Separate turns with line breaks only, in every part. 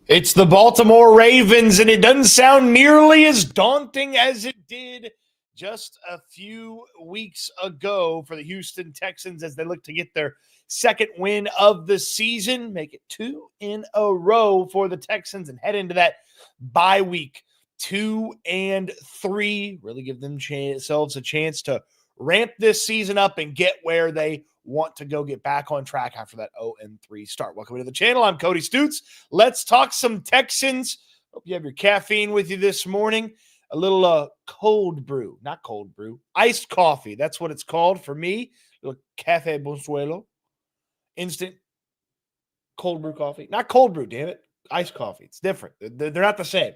It's the Baltimore Ravens, and it doesn't sound nearly as daunting as it did just a few weeks ago for the Houston Texans as they look to get their second win of the season, make it 2 in a row for the Texans, and head into that bye week 2-3. Really give themselves a chance to ramp this season up and get where they want to go, get back on track after that 0-3 start. Welcome to the channel. I'm Cody Stoots. Let's talk some Texans. Hope you have your caffeine with you this morning. A little cold brew, not cold brew, iced coffee. That's what it's called for me. A little Cafe Bonsuelo. Instant cold brew coffee. Not cold brew, damn it. Iced coffee. It's different. They're not the same.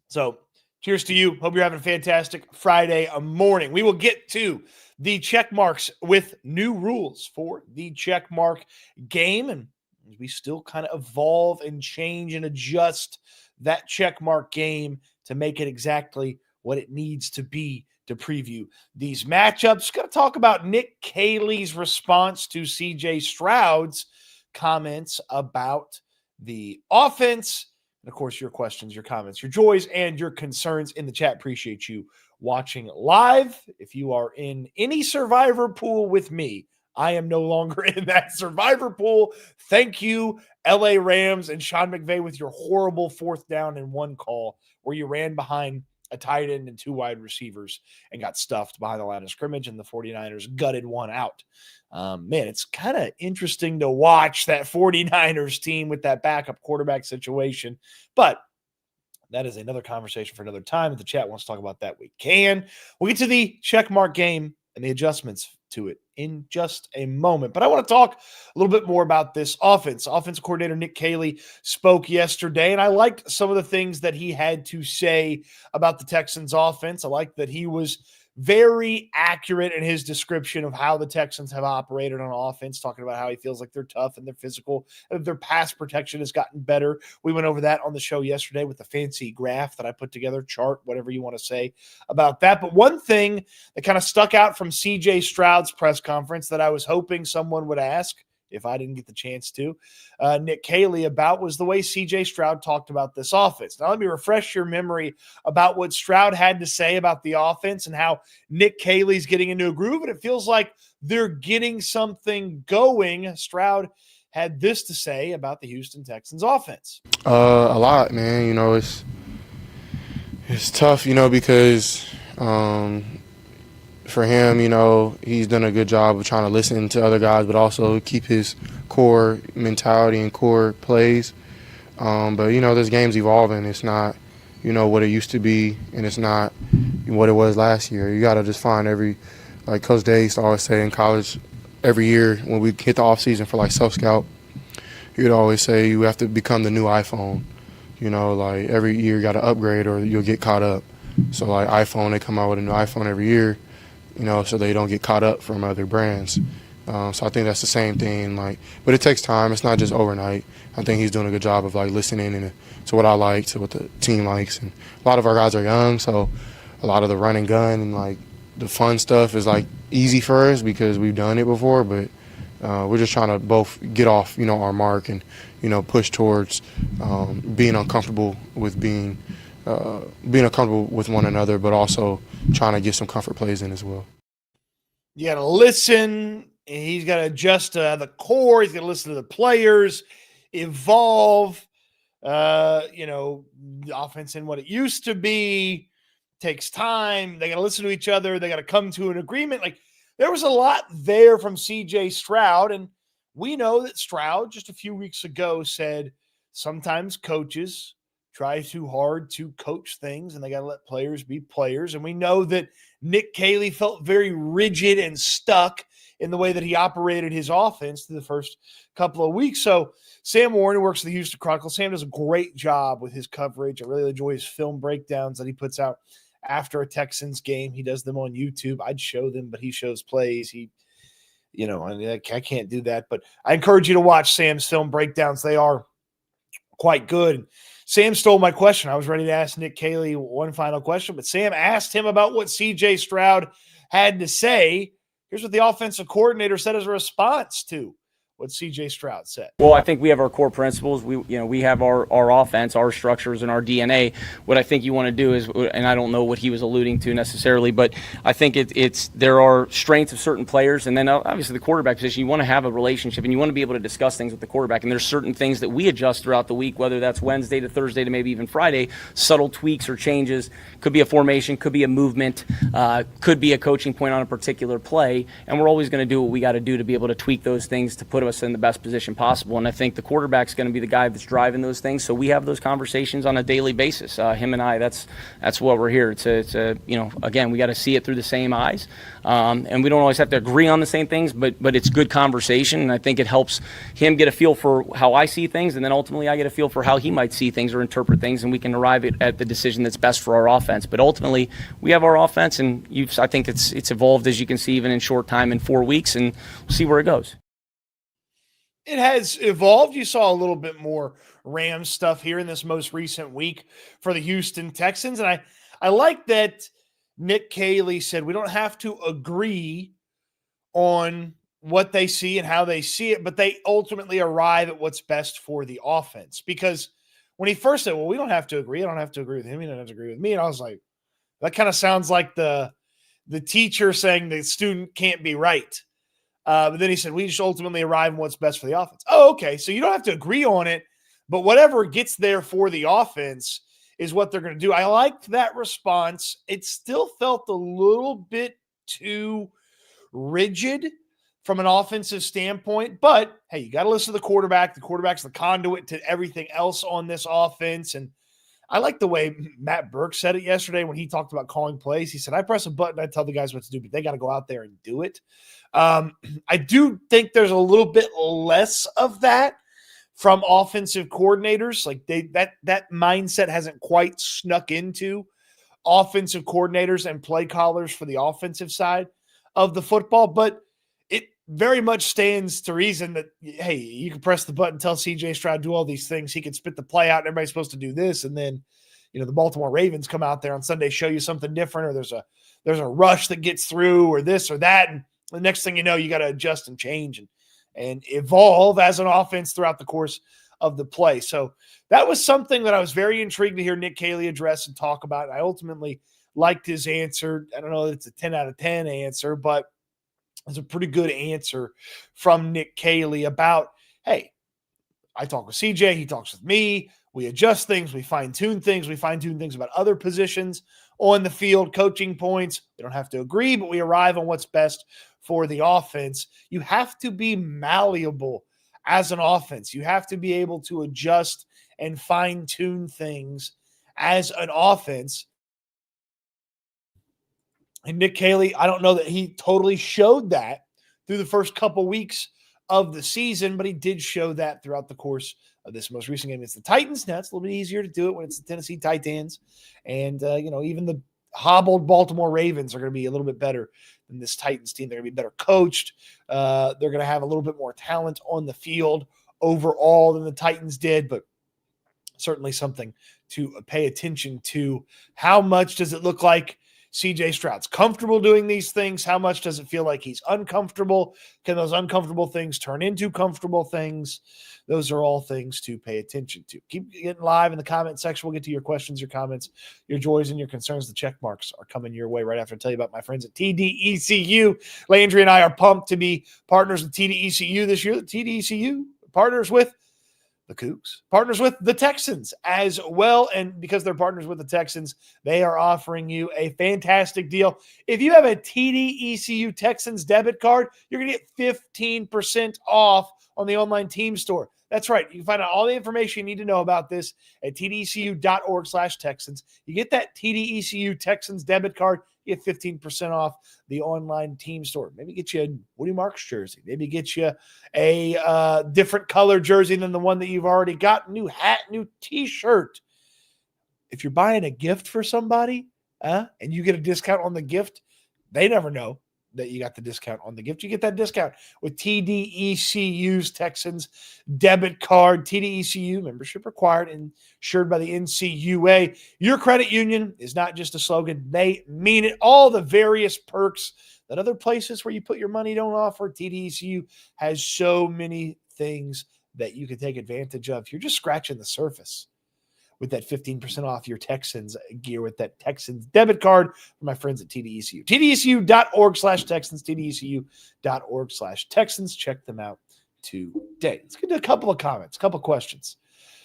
So cheers to you. Hope you're having a fantastic Friday morning. We will get to the check marks with new rules for the check mark game. And we still kind of evolve and change and adjust that check mark game to make it exactly what it needs to be to preview these matchups. Going to talk about Nick Caley's response to CJ Stroud's comments about the offense. And of course, your questions, your comments, your joys, and your concerns in the chat. Appreciate you watching live. If you are in any survivor pool with me, I am no longer in that survivor pool. Thank you, LA Rams and Sean McVay, with your horrible 4th down and 1 call where you ran behind a tight end and 2 wide receivers and got stuffed behind the line of scrimmage, and the 49ers gutted one out. Man, it's kind of interesting to watch that 49ers team with that backup quarterback situation, but that is another conversation for another time. If the chat wants to talk about that, we can. We'll get to the checkmark game and the adjustments to it in just a moment. But I want to talk a little bit more about this offense. Offensive coordinator Nick Caley spoke yesterday, and I liked some of the things that he had to say about the Texans offense. I liked that he was very accurate in his description of how the Texans have operated on offense, talking about how he feels like they're tough and they're physical, and their pass protection has gotten better. We went over that on the show yesterday with the fancy graph that I put together, chart, whatever you want to say about that. But one thing that kind of stuck out from CJ Stroud's press conference that I was hoping someone would ask, if I didn't get the chance to, Nick Caley about, was the way CJ Stroud talked about this offense. Now, let me refresh your memory about what Stroud had to say about the offense and how Nick Caley's getting into a groove, and it feels like they're getting something going. Stroud had this to say about the Houston Texans offense.
A lot, man. It's tough, because for him, he's done a good job of trying to listen to other guys, but also keep his core mentality and core plays. But, this game's evolving. It's not, what it used to be, and it's not what it was last year. You got to just find like Coach Day used to always say in college, every year when we hit the offseason for like self-scout, he would always say you have to become the new iPhone. Like every year you got to upgrade or you'll get caught up. So like iPhone, they come out with a new iPhone every year, so they don't get caught up from other brands. So I think that's the same thing. But it takes time. It's not just overnight. I think he's doing a good job of listening to what I like, to what the team likes. And a lot of our guys are young, so a lot of the run and gun and the fun stuff is easy for us because we've done it before. But we're just trying to both get off, our mark and, push towards being uncomfortable with being uncomfortable with one another, but also trying to get some comfort plays in as well.
You got to listen. He's got to adjust the core. He's got to listen to the players, evolve. The offense in what it used to be takes time. They got to listen to each other. They got to come to an agreement. There was a lot there from CJ Stroud, and we know that Stroud just a few weeks ago said sometimes coaches try too hard to coach things and they got to let players be players. And we know that Nick Caley felt very rigid and stuck in the way that he operated his offense through the first couple of weeks. So Sam Warren, who works at the Houston Chronicle, Sam does a great job with his coverage. I really enjoy his film breakdowns that he puts out after a Texans game. He does them on YouTube. I'd show them, but he shows plays. I can't do that, but I encourage you to watch Sam's film breakdowns. They are quite good. Sam stole my question. I was ready to ask Nick Caley one final question, but Sam asked him about what CJ Stroud had to say. Here's what the offensive coordinator said as a response to what C.J. Stroud said.
Well, I think we have our core principles. We have our offense, our structures, and our DNA. What I think you want to do is, and I don't know what he was alluding to necessarily, but I think there are strengths of certain players, and then obviously the quarterback position. You want to have a relationship, and you want to be able to discuss things with the quarterback. And there's certain things that we adjust throughout the week, whether that's Wednesday to Thursday to maybe even Friday. Subtle tweaks or changes. Could be a formation, could be a movement, could be a coaching point on a particular play, and we're always going to do what we got to do to be able to tweak those things to put us in the best position possible. And I think the quarterback's going to be the guy that's driving those things. So we have those conversations on a daily basis. Him and I, that's what we're here to again, we got to see it through the same eyes. And we don't always have to agree on the same things, but it's good conversation. And I think it helps him get a feel for how I see things. And then ultimately I get a feel for how he might see things or interpret things. And we can arrive at the decision that's best for our offense. But ultimately we have our offense, and I think it's evolved, as you can see, even in short time, in 4 weeks, and we'll see where it goes.
It has evolved. You saw a little bit more Rams stuff here in this most recent week for the Houston Texans. And I like that Nick Caley said we don't have to agree on what they see and how they see it, but they ultimately arrive at what's best for the offense. Because when he first said, well, we don't have to agree. I don't have to agree with him. He doesn't have to agree with me. And I was like, that kind of sounds like the teacher saying the student can't be right. But then he said, we just ultimately arrive at what's best for the offense. Oh, okay. So you don't have to agree on it, but whatever gets there for the offense is what they're going to do. I liked that response. It still felt a little bit too rigid from an offensive standpoint, but hey, you got to listen to the quarterback. The quarterback's the conduit to everything else on this offense. And I like the way Matt Burke said it yesterday when he talked about calling plays. He said, I press a button, I tell the guys what to do, but they got to go out there and do it. I do think there's a little bit less of that from offensive coordinators. Like that mindset hasn't quite snuck into offensive coordinators and play callers for the offensive side of the football, but it very much stands to reason that, hey, you can press the button, tell CJ Stroud do all these things. He can spit the play out and everybody's supposed to do this. And then, the Baltimore Ravens come out there on Sunday, show you something different, or there's a rush that gets through, or this or that. And the next thing you know, you got to adjust and change and evolve as an offense throughout the course of the play. So that was something that I was very intrigued to hear Nick Caley address and talk about. I ultimately liked his answer. I don't know if it's a 10 out of 10 answer, but it's a pretty good answer from Nick Caley about, hey, I talk with CJ, he talks with me, we adjust things, we fine-tune things about other positions on the field, coaching points. We don't have to agree, but we arrive on what's best for the offense. You have to be malleable as an offense. You have to be able to adjust and fine-tune things as an offense. And Nick Caley, I don't know that he totally showed that through the first couple weeks of the season, but he did show that throughout the course of this most recent game. It's the Titans. Now it's a little bit easier to do it when it's the Tennessee Titans. And, even the hobbled Baltimore Ravens are going to be a little bit better than this Titans team. They're going to be better coached. They're going to have a little bit more talent on the field overall than the Titans did, but certainly something to pay attention to. How much does it look like CJ Stroud's comfortable doing these things? How much does it feel like he's uncomfortable? Can those uncomfortable things turn into comfortable things? Those are all things to pay attention to. Keep getting live in the comment section. We'll get to your questions, your comments, your joys, and your concerns. The check marks are coming your way right after I tell you about my friends at TDECU. Landry and I are pumped to be partners with TDECU this year. The TDECU partners with the Cougs, partners with the Texans as well. And because they're partners with the Texans, they are offering you a fantastic deal. If you have a TDECU Texans debit card, you're going to get 15% off on the online team store. That's right. You can find out all the information you need to know about this at tdcu.org/Texans. You get that TDECU Texans debit card, you get 15% off the online team store. Maybe get you a Woody Marks jersey. Maybe get you a different color jersey than the one that you've already got. New hat, new T-shirt. If you're buying a gift for somebody and you get a discount on the gift, they never know that you got the discount on the gift. You get that discount with TDECU's Texans debit card. TDECU, membership required, insured by the NCUA. Your credit union is not just a slogan. They mean it. All the various perks that other places where you put your money don't offer. TDECU has so many things that you can take advantage of. You're just scratching the surface with that 15% off your Texans gear with that Texans debit card from my friends at TDECU. TDECU.org/Texans, TDECU.org/Texans. Check them out today. Let's get to a couple of comments, a couple of questions.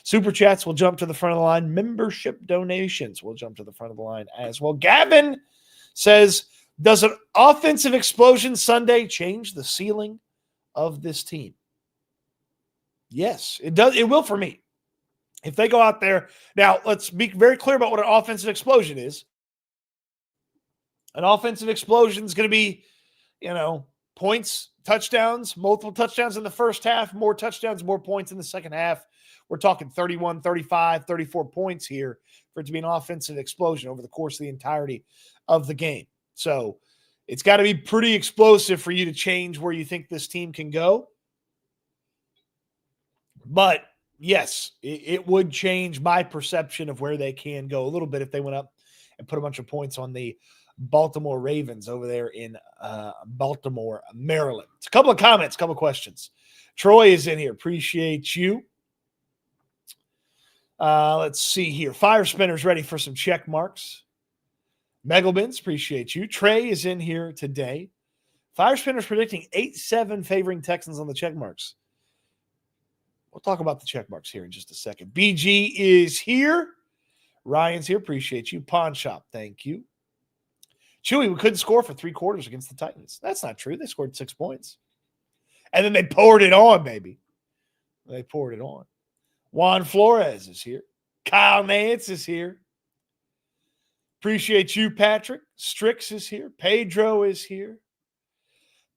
Super chats will jump to the front of the line. Membership donations will jump to the front of the line as well. Gavin says, does an offensive explosion Sunday change the ceiling of this team? Yes, it does. It will for me. If they go out there. Now, let's be very clear about what an offensive explosion is. An offensive explosion is going to be, points, touchdowns, multiple touchdowns in the first half, more touchdowns, more points in the second half. We're talking 31, 35, 34 points here for it to be an offensive explosion over the course of the entirety of the game. So it's got to be pretty explosive for you to change where you think this team can go. But yes, it would change my perception of where they can go a little bit if they went up and put a bunch of points on the Baltimore Ravens over there in Baltimore, Maryland. It's a couple of comments, a couple of questions. Troy is in here. Appreciate you. Let's see here. Fire Spinner's ready for some check marks. Megalbins, appreciate you. Trey is in here today. Fire Spinner's predicting 8-7 favoring Texans on the check marks. We'll talk about the check marks here in just a second. BG is here. Ryan's here. Appreciate you. Pawn Shop, thank you. Chewy, we couldn't score for 3 quarters against the Titans. That's not true. They scored 6 points. And then they poured it on, baby. They poured it on. Juan Flores is here. Kyle Nance is here. Appreciate you, Patrick. Strix is here. Pedro is here.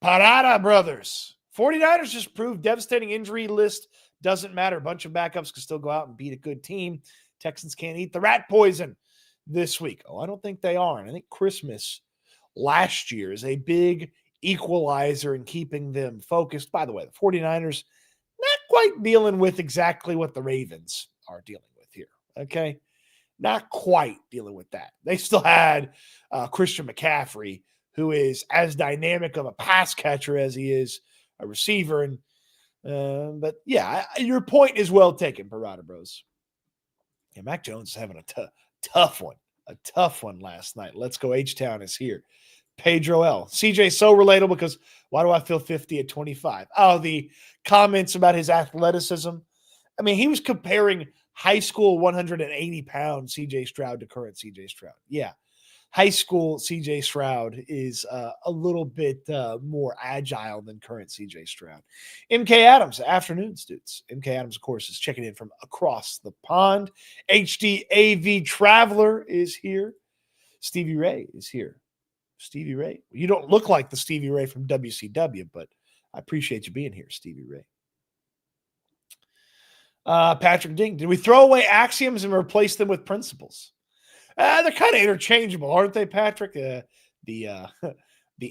Parada brothers. 49ers just proved devastating injury list doesn't matter. A bunch of backups can still go out and beat a good team. Texans can't eat the rat poison this week. Oh, I don't think they are. And I think Christmas last year is a big equalizer in keeping them focused. By the way, the 49ers not quite dealing with exactly what the Ravens are dealing with here. Okay. Not quite dealing with that. They still had Christian McCaffrey, who is as dynamic of a pass catcher as he is a receiver. And but yeah, your point is well taken, Parada Bros. Yeah, Mac Jones is having a tough one last night. Let's go. H-Town is here. Pedro L. CJ so relatable because why do I feel 50 at 25? Oh, the comments about his athleticism. I mean, he was comparing high school 180-pound CJ Stroud to current CJ Stroud. Yeah. High school CJ Stroud is a little bit more agile than current CJ Stroud. MK Adams, afternoon, Stoots. MK Adams, of course, is checking in from across the pond. HD AV Traveler is here. Stevie Ray is here. Stevie Ray. You don't look like the Stevie Ray from WCW, but I appreciate you being here, Stevie Ray. Patrick Ding, did we throw away axioms and replace them with principles? They're kind of interchangeable, aren't they, Patrick? The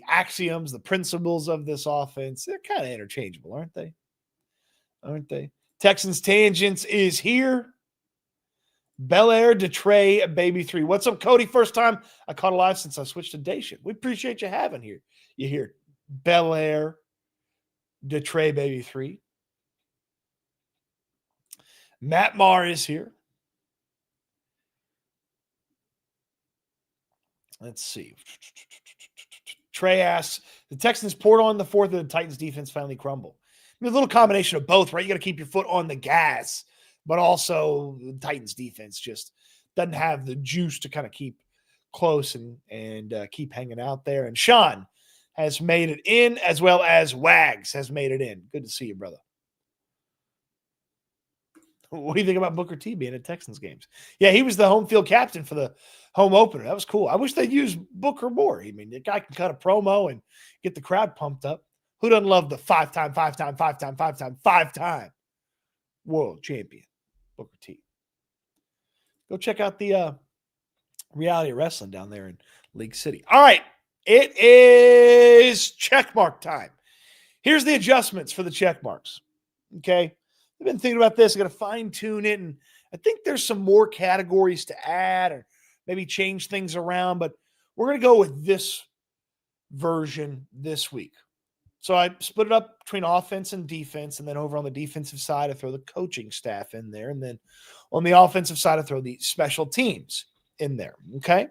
axioms, the principles of this offense, they're kind of interchangeable, aren't they? Aren't they? Texans Tangents is here. Bel Air, Detray, Baby 3. What's up, Cody? First time I caught a live since I switched to day shift. We appreciate you having here. You hear Bel Air, Detray, Baby 3. Matt Marr is here. Let's see. Trey asks, the Texans poured on the fourth and the Titans defense finally crumble. I mean, a little combination of both, right? You got to keep your foot on the gas, but also the Titans defense just doesn't have the juice to kind of keep close and keep hanging out there. And Sean has made it in, as well as Wags has made it in. Good to see you, brother. What do you think about Booker T being at Texans games? Yeah, he was the home field captain for the home opener. That was cool. I wish they'd use Booker more. I mean, the guy can cut a promo and get the crowd pumped up. Who doesn't love the five-time world champion, Booker T? Go check out the Reality Wrestling down there in League City. All right, it is checkmark time. Here's the adjustments for the checkmarks. Okay. I've been thinking about this. I got to fine tune it. And I think there's some more categories to add or maybe change things around, but we're going to go with this version this week. So I split it up between offense and defense, and then over on the defensive side, I throw the coaching staff in there, and then on the offensive side, I throw the special teams in there. Okay.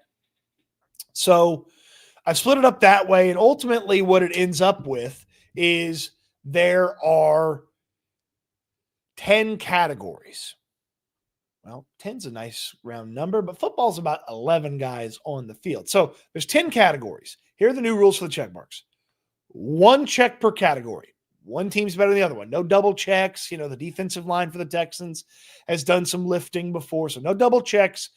So I split it up that way, and ultimately what it ends up with is there are 10 categories. Well, 10's a nice round number, but football's about 11 guys on the field. So there's 10 categories. Here are the new rules for the check marks. 1 check per category. One team's better than the other one. No double checks. You know, the defensive line for the Texans has done some lifting before, so no double checks.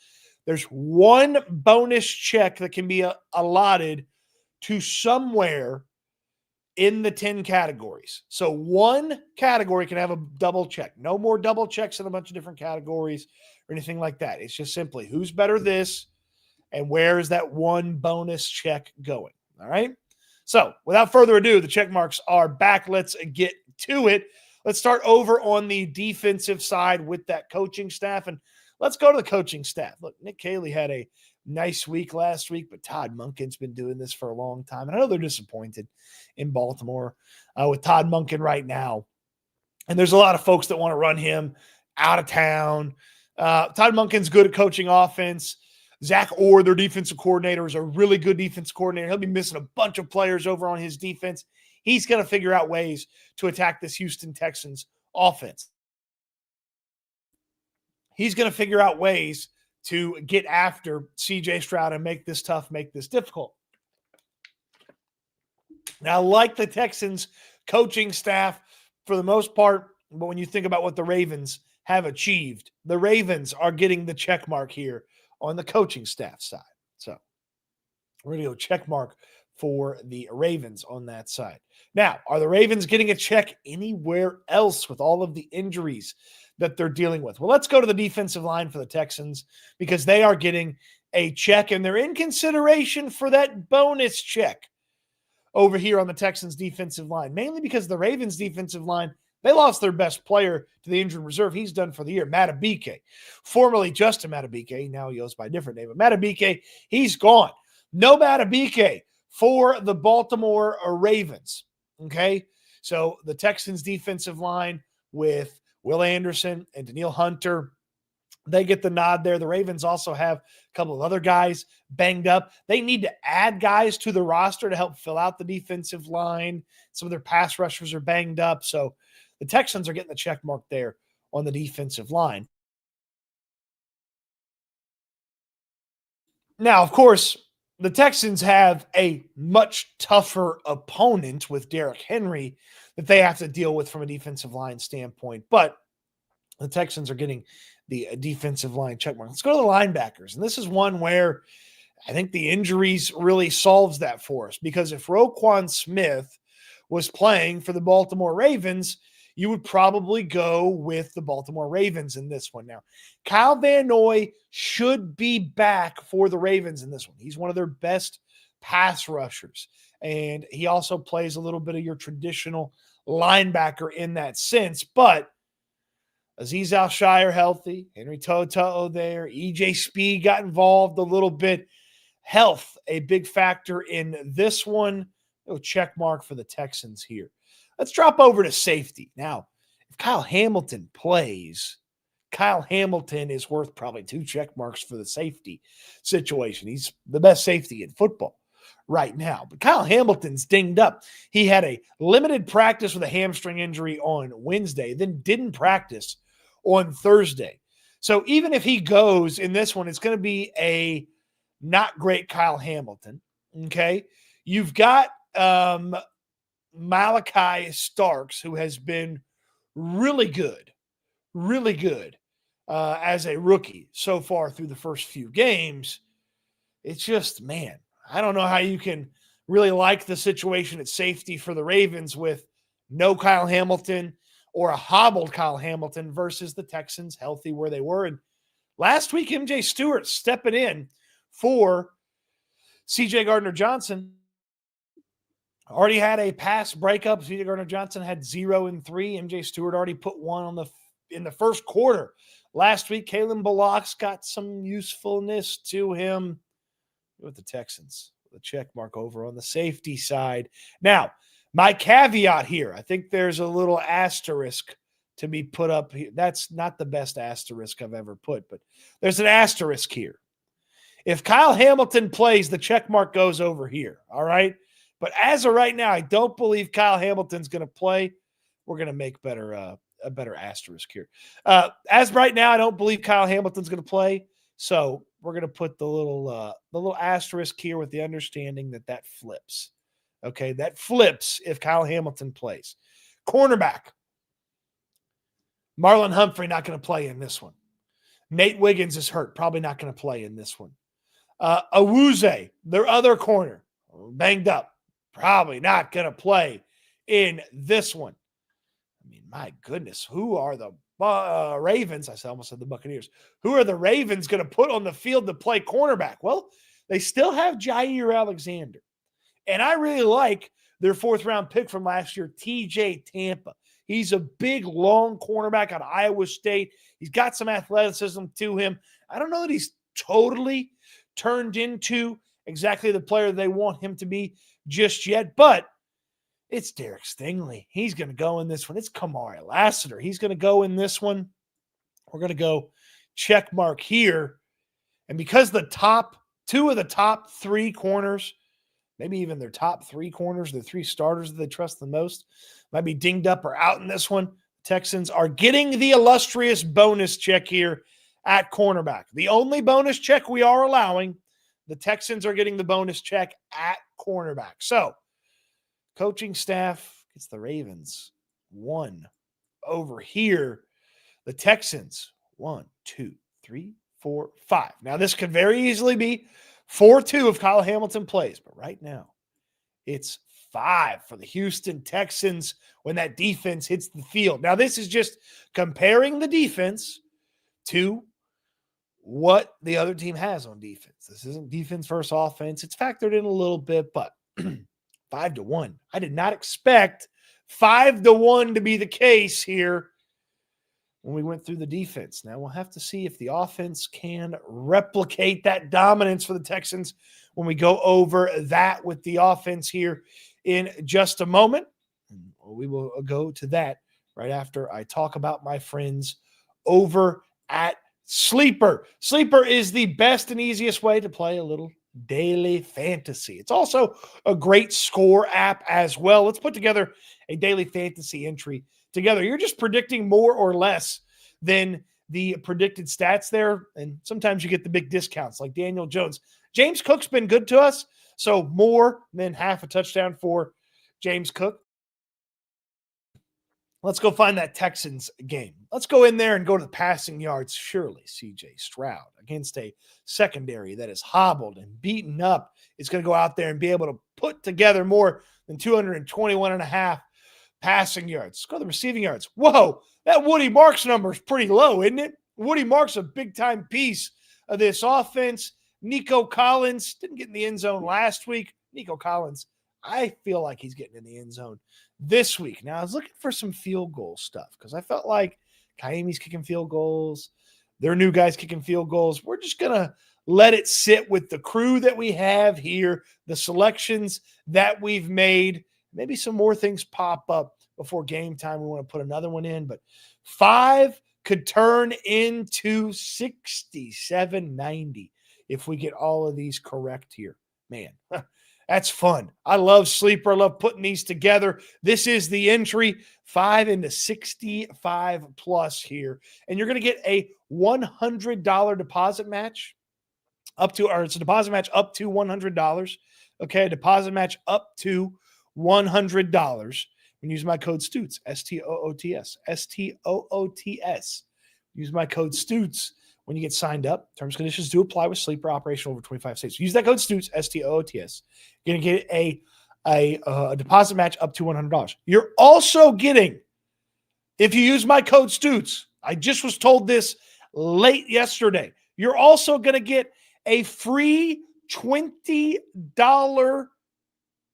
There's 1 bonus check that can be allotted to somewhere in the 10 categories. So 1 category can have a double check. No more double checks in a bunch of different categories or anything like that. It's just simply who's better this and where is that 1 bonus check going. All right. So without further ado, the check marks are back. Let's get to it. Let's start over on the defensive side with that coaching staff. And let's go to the coaching staff. Look, Nick Caley had a nice week last week, but Todd Monken's been doing this for a long time. And I know they're disappointed in Baltimore with Todd Monken right now. And there's a lot of folks that want to run him out of town. Todd Monken's good at coaching offense. Zach Orr, their defensive coordinator, is a really good defensive coordinator. He'll be missing a bunch of players over on his defense. He's going to figure out ways to attack this Houston Texans offense. He's going to figure out ways to get after C.J. Stroud and make this tough, make this difficult. Now, like the Texans coaching staff for the most part, but when you think about what the Ravens have achieved, the Ravens are getting the check mark here on the coaching staff side. So we're going to go check mark for the Ravens on that side. Now, are the Ravens getting a check anywhere else with all of the injuries that they're dealing with? Well, let's go to the defensive line for the Texans because they are getting a check and they're in consideration for that bonus check over here on the Texans defensive line, mainly because the Ravens defensive line, they lost their best player to the injured reserve. He's done for the year, Matabike, formerly Justin Matabike. Now he goes by a different name, but Matabike, he's gone. No Matabike for the Baltimore Ravens. Okay. So the Texans defensive line with Will Anderson and Danielle Hunter, they get the nod there. The Ravens also have a couple of other guys banged up. They need to add guys to the roster to help fill out the defensive line. Some of their pass rushers are banged up. So the Texans are getting the check mark there on the defensive line. Now, of course, the Texans have a much tougher opponent with Derrick Henry that they have to deal with from a defensive line standpoint. But the Texans are getting the defensive line check mark. Let's go to the linebackers. And this is one where I think the injuries really solves that for us. Because if Roquan Smith was playing for the Baltimore Ravens, you would probably go with the Baltimore Ravens in this one. Now, Kyle Van Noy should be back for the Ravens in this one. He's one of their best pass rushers. And he also plays a little bit of your traditional linebacker in that sense. But Azeez Al-Shire healthy, Henry To'oTo'o there, EJ Speed got involved a little bit. Health, a big factor in this one. No check mark for the Texans here. Let's drop over to safety. Now, if Kyle Hamilton plays, Kyle Hamilton is worth probably 2 check marks for the safety situation. He's the best safety in football right now. But Kyle Hamilton's dinged up. He had a limited practice with a hamstring injury on Wednesday, then didn't practice on Thursday. So even if he goes in this one, it's going to be a not great Kyle Hamilton. Okay. You've got Malachi Starks, who has been really good as a rookie so far through the first few games. It's just, man, I don't know how you can really like the situation at safety for the Ravens with no Kyle Hamilton or a hobbled Kyle Hamilton versus the Texans healthy where they were. And last week, MJ Stewart stepping in for CJ Gardner-Johnson. Already had a pass breakup. CJ Gardner-Johnson had 0 and 3. MJ Stewart already put 1 in the first quarter. Last week, Kalen Bullock's got some usefulness to him with the Texans. The check mark over on the safety side. Now, my caveat here, I think there's a little asterisk to be put up here. That's not the best asterisk I've ever put, but there's an asterisk here. If Kyle Hamilton plays, the check mark goes over here, all right? But as of right now, I don't believe Kyle Hamilton's going to play. We're going to make a better asterisk here. As of right now, I don't believe Kyle Hamilton's going to play. So we're going to put the little asterisk here with the understanding that flips. Okay, that flips if Kyle Hamilton plays. Cornerback. Marlon Humphrey not going to play in this one. Nate Wiggins is hurt. Probably not going to play in this one. Awuzie, their other corner, banged up. Probably not going to play in this one. I mean, my goodness, who are the Ravens? I almost said the Buccaneers. Who are the Ravens going to put on the field to play cornerback? Well, they still have Jair Alexander. And I really like their fourth-round pick from last year, TJ Tampa. He's a big, long cornerback out of Iowa State. He's got some athleticism to him. I don't know that he's totally turned into exactly the player they want him to be just yet, but it's Derek Stingley. He's going to go in this one. It's Kamari Lassiter. He's going to go in this one. We're going to go check mark here. And because two of the top three corners, maybe even their top three corners, the three starters that they trust the most, might be dinged up or out in this one, Texans are getting the illustrious bonus check here at cornerback. The only bonus check we are allowing, the Texans are getting the bonus check at cornerback. So, coaching staff gets the Ravens 1 over here. The Texans 1, 2, 3, 4, 5. Now, this could very easily be 4-2 if Kyle Hamilton plays, but right now it's 5 for the Houston Texans when that defense hits the field. Now, this is just comparing the defense to what the other team has on defense. This isn't defense versus offense. It's factored in a little bit, but 5-1. I did not expect 5-1 to be the case here when we went through the defense. Now we'll have to see if the offense can replicate that dominance for the Texans when we go over that with the offense here in just a moment. We will go to that right after I talk about my friends over at Sleeper. Sleeper is the best and easiest way to play a little daily fantasy. It's also a great score app as well. Let's put together a daily fantasy entry together. You're just predicting more or less than the predicted stats there. And sometimes you get the big discounts like Daniel Jones. James Cook's been good to us. So more than half a touchdown for James Cook. Let's go find that Texans game. Let's go in there and go to the passing yards. Surely C.J. Stroud against a secondary that is hobbled and beaten up is going to go out there and be able to put together more than 221.5 passing yards. Let's go to the receiving yards. Whoa, that Woody Marks number is pretty low, isn't it? Woody Marks a big-time piece of this offense. Nico Collins didn't get in the end zone last week. Nico Collins, I feel like he's getting in the end zone this week. Now, I was looking for some field goal stuff because I felt like Kaimi's kicking field goals. Their new guys kicking field goals. We're just going to let it sit with the crew that we have here, the selections that we've made. Maybe some more things pop up before game time. We want to put another one in, but 5 could turn into 67-90 if we get all of these correct here. Man, that's fun. I love Sleeper. I love putting these together. This is the entry, 5 into 65 plus here. And you're going to get a $100 deposit match it's a deposit match up to $100. Okay, a deposit match up to $100. And use my code Stoots, S-T-O-O-T-S, S-T-O-O-T-S. Use my code Stoots when you get signed up. Terms and conditions do apply with Sleeper, operational over 25 states. Use that code Stoots, S-T-O-O-T-S. You're going to get a deposit match up to $100. You're also getting, if you use my code Stoots, I just was told this late yesterday, you're also going to get a free $20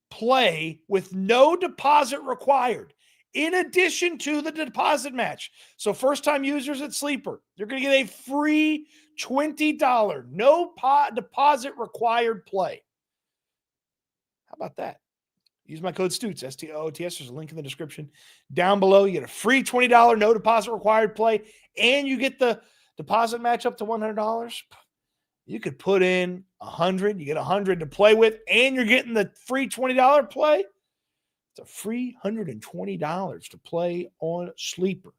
play with no deposit required, in addition to the deposit match. So first-time users at Sleeper, you're going to get a free $20, no deposit required play. How about that? Use my code Stoots, STOOTS. There's a link in the description down below. You get a free $20 no deposit required play, and you get the deposit match up to $100. You could put in $100. You get $100 to play with, and you're getting the free $20 play. It's a free $120 to play on Sleeper.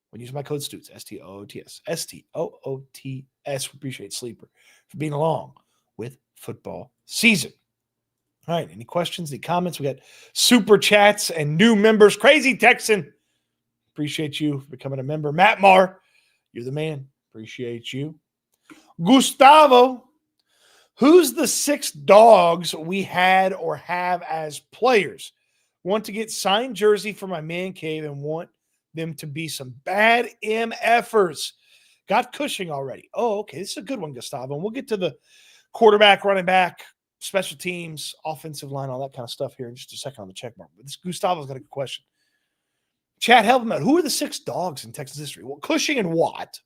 When you use my code Stoots, STOOTS. STOOTS. Appreciate Sleeper for being along with football season. All right. Any questions, any comments? We got super chats and new members. Crazy Texan. Appreciate you for becoming a member. Matt Marr, you're the man. Appreciate you. Gustavo, who's the 6 dogs we had or have as players? Want to get signed jersey for my man cave and want them to be some bad MFers. Got Cushing already. Oh, okay. This is a good one, Gustavo. And we'll get to the quarterback, running back, special teams, offensive line, all that kind of stuff here in just a second on the check mark. But this Gustavo's got a good question. Chad, help him out. Who are the 6 dogs in Texas history? Well, Cushing and Watt.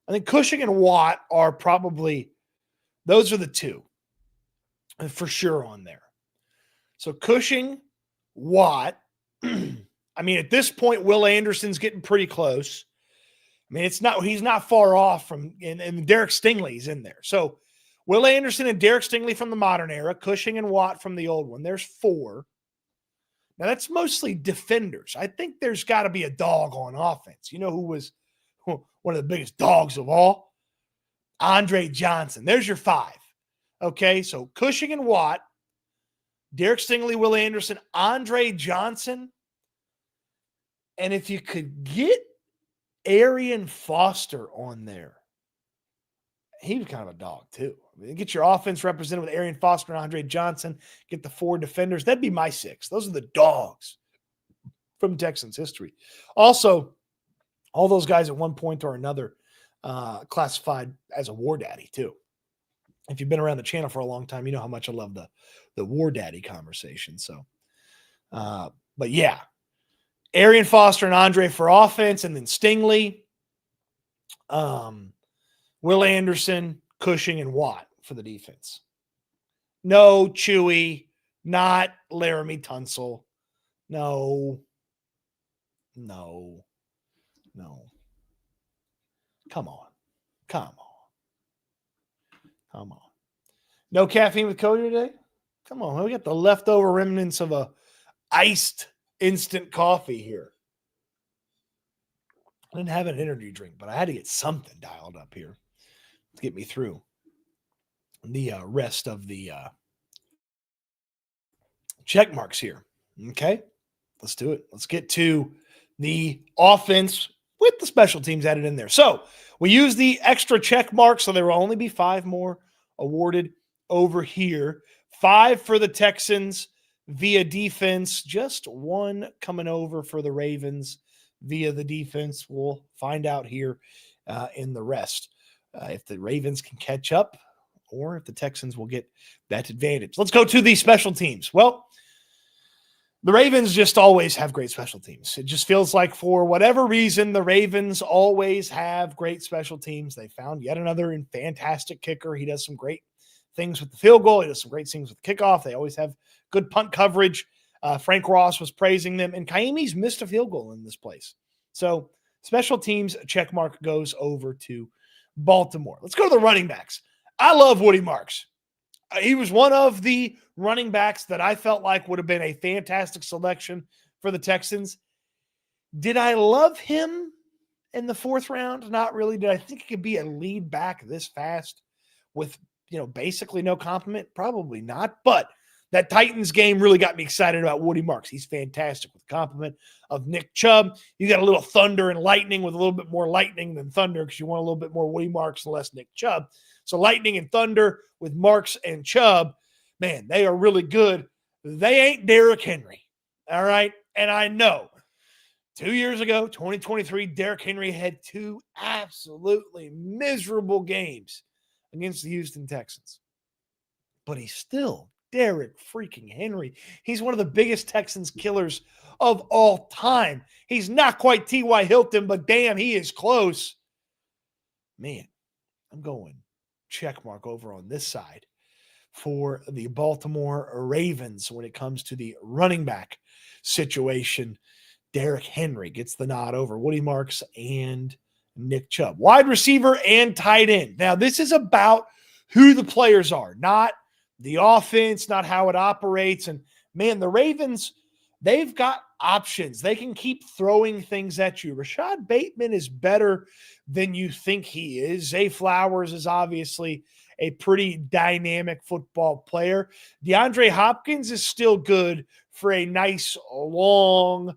I think Cushing and Watt are probably, those are the 2 for sure on there. So Cushing, Watt. I mean, at this point, Will Anderson's getting pretty close. I mean, he's not far off from, and Derek Stingley's in there. So Will Anderson and Derek Stingley from the modern era, Cushing and Watt from the old one. There's 4. Now, that's mostly defenders. I think there's got to be a dog on offense. You know who was one of the biggest dogs of all? Andre Johnson. There's your 5. Okay, so Cushing and Watt, Derek Stingley, Will Anderson, Andre Johnson. And if you could get Arian Foster on there, he was kind of a dog too. I mean, get your offense represented with Arian Foster and Andre Johnson, get the 4 defenders. That'd be my 6. Those are the dogs from Texans history. Also, all those guys at one point or another classified as a war daddy too. If you've been around the channel for a long time, you know how much I love the war daddy conversation. So, but yeah, Arian Foster and Andre for offense, and then Stingley, Will Anderson, Cushing, and Watt for the defense. No Chewy, not Laramie Tunsil. No. Come on. No caffeine with Cody today? Come on, we got the leftover remnants of a iced instant coffee here. I didn't have an energy drink, but I had to get something dialed up here to get me through the rest of the check marks here. Okay, let's do it. Let's get to the offense with the special teams added in there. So we use the extra check mark, so there will only be 5 more awarded over here. 5 for the Texans via defense, just 1 coming over for the Ravens via the defense. We'll find out here in the rest if the Ravens can catch up or if the Texans will get that advantage. Let's go to the special teams. Well, the Ravens just always have great special teams. It just feels like for whatever reason, the Ravens always have great special teams. They found yet another fantastic kicker. He does some great things with the field goal. He does some great things with the kickoff. They always have good punt coverage. Frank Ross was praising them, and Kaimi's missed a field goal in this place. So special teams check mark goes over to Baltimore. Let's go to the running backs. I love Woody Marks. He was one of the running backs that I felt like would have been a fantastic selection for the Texans. Did I love him in the 4th round? Not really. Did I think he could be a lead back this fast with, basically no compliment? Probably not. But that Titans game really got me excited about Woody Marks. He's fantastic with the compliment of Nick Chubb. You got a little thunder and lightning with a little bit more lightning than thunder because you want a little bit more Woody Marks and less Nick Chubb. So lightning and thunder with Marks and Chubb, man, they are really good. They ain't Derrick Henry, all right? And I know 2 years ago, 2023, Derrick Henry had 2 absolutely miserable games against the Houston Texans. But he's still Derrick freaking Henry. He's one of the biggest Texans killers of all time. He's not quite T.Y. Hilton, but damn, he is close. Man, I'm going check mark over on this side for the Baltimore Ravens when it comes to the running back situation. Derrick Henry gets the nod over Woody Marks and Nick Chubb. Wide receiver and tight end. Now, this is about who the players are, not the offense, not how it operates. And, man, the Ravens, they've got options. They can keep throwing things at you. Rashad Bateman is better than you think he is. Zay Flowers is obviously a pretty dynamic football player. DeAndre Hopkins is still good for a nice, long,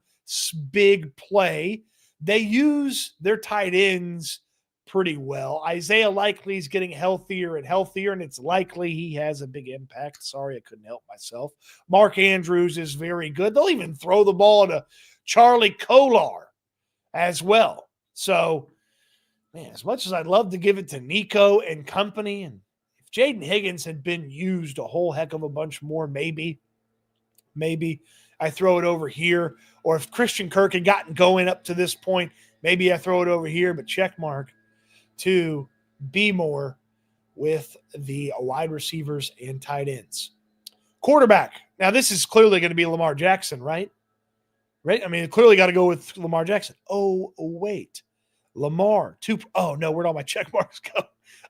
big play. They use their tight ends pretty well. Isaiah Likely is getting healthier and healthier, and it's likely he has a big impact. Sorry, I couldn't help myself. Mark Andrews is very good. They'll even throw the ball to Charlie Kolar as well. So, man, as much as I'd love to give it to Nico and company, and if Jaden Higgins had been used a whole heck of a bunch more, maybe I throw it over here. Or if Christian Kirk had gotten going up to this point, maybe I throw it over here, but check mark to be more with the wide receivers and tight ends. Quarterback. Now, this is clearly going to be Lamar Jackson, right? Right? I mean, clearly got to go with Lamar Jackson. Oh, wait. Lamar. Oh, no, where'd all my check marks go?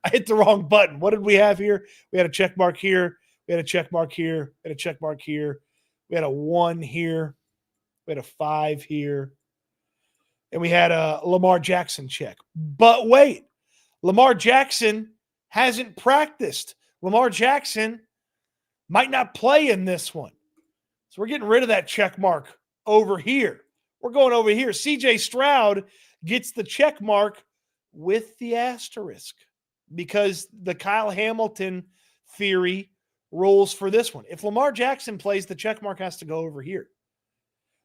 I hit the wrong button. What did we have here? We had a check mark here. We had a check mark here. We had a check mark here. We had a 1 here. We had a 5 here. And we had a Lamar Jackson check. But wait, Lamar Jackson hasn't practiced. Lamar Jackson might not play in this one. So we're getting rid of that check mark over here. We're going over here. CJ Stroud gets the check mark with the asterisk because the Kyle Hamilton theory rules for this one. If Lamar Jackson plays, the check mark has to go over here.